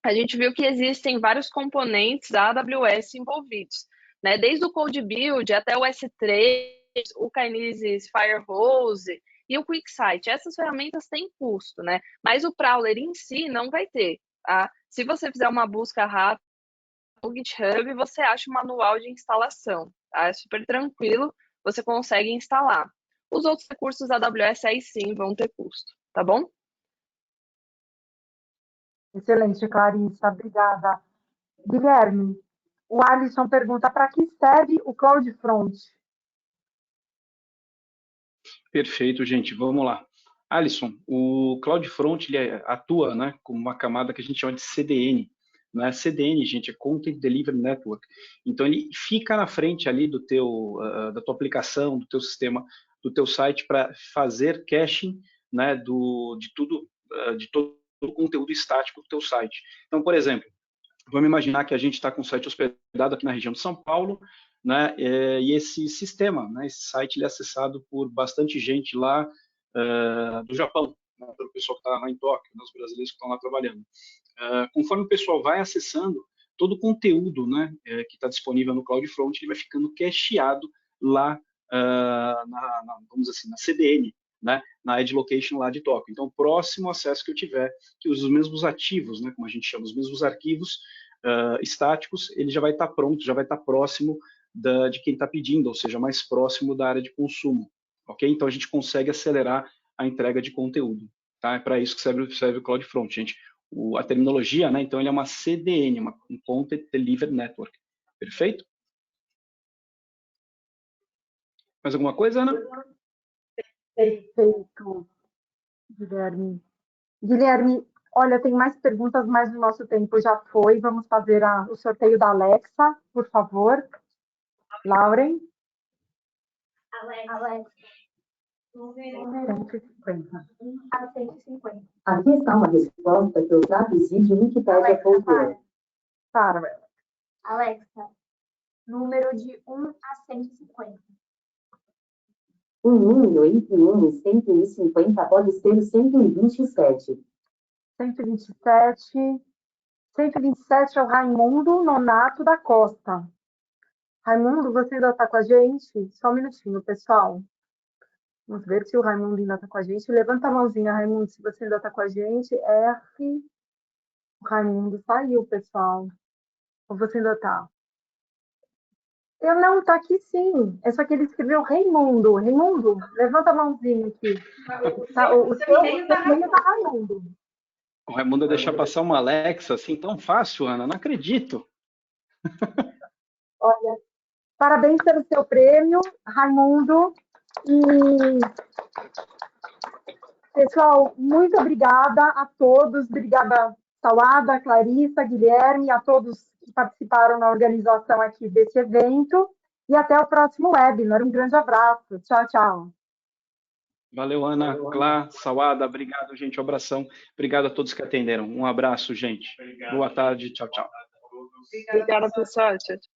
a gente viu que existem vários componentes da AWS envolvidos, né? Desde o Code Build até o S3, o Kinesis Firehose e o QuickSight. Essas ferramentas têm custo, né? Mas o Prowler em si não vai ter, tá? Se você fizer uma busca rápida no GitHub, você acha o manual de instalação, tá? É super tranquilo, você consegue instalar. Os outros recursos da AWS aí sim vão ter custo, tá bom? Excelente, Clarissa, obrigada. Guilherme, o Alisson pergunta para que serve o CloudFront? Perfeito, gente, vamos lá. Alisson, o CloudFront ele atua, né, como uma camada que a gente chama de CDN. Né? CDN, gente, é Content Delivery Network. Então ele fica na frente ali da tua aplicação, do teu sistema, do teu site para fazer caching, né, de todo o conteúdo estático do teu site. Então, por exemplo, vamos imaginar que a gente está com o site hospedado aqui na região de São Paulo, né, e esse sistema, né, esse site ele é acessado por bastante gente lá do Japão, né, pelo pessoal que está lá em Tóquio, né, os brasileiros que estão lá trabalhando. Conforme o pessoal vai acessando, todo o conteúdo, né, que está disponível no CloudFront, ele vai ficando cacheado lá, vamos dizer assim, na CDN, né, na Edge Location lá de Tóquio. Então, o próximo acesso que eu tiver, que usa os mesmos ativos, né, como a gente chama, os mesmos arquivos estáticos, ele já vai estar pronto, já vai estar próximo de quem está pedindo, ou seja, mais próximo da área de consumo. Ok? Então, a gente consegue acelerar a entrega de conteúdo. Tá? É para isso que serve o CloudFront, gente. A terminologia, né? Então, ele é uma CDN, um Content Delivery Network. Perfeito? Mais alguma coisa, Ana? Perfeito, Guilherme. Guilherme, olha, tem mais perguntas, mas o nosso tempo já foi. Vamos fazer o sorteio da Alexa, por favor. Lauren? Alexa. 150. A 150. Aqui está uma resposta que eu traduzi de Wikipédia Cultura. Para. Alexa, número de 1 a 150. Um número entre 1 e 150 pode ser 127. 127. 127 é o Raimundo Nonato da Costa. Raimundo, você ainda está com a gente? Só um minutinho, pessoal. Vamos ver se o Raimundo ainda está com a gente. Levanta a mãozinha, Raimundo, se você ainda está com a gente. R. O Raimundo saiu, pessoal. Ou você ainda está? Eu não, está aqui sim. É só que ele escreveu Raimundo. Raimundo, levanta a mãozinha aqui. O seu e-mail está Raimundo. O Raimundo deixar passar uma Alexa assim tão fácil, Ana? Não acredito. Olha, parabéns pelo seu prêmio, Raimundo. E, pessoal, muito obrigada a todos. Obrigada, Salada, Clarissa, Guilherme, a todos que participaram na organização aqui desse evento. E até o próximo webinar. Um grande abraço. Tchau, tchau. Valeu, Ana, Clá, Salada. Obrigado, gente. Um abração. Obrigado a todos que atenderam. Um abraço, gente. Boa tarde. Tchau, tchau. Obrigada, pessoal. Tchau, tchau.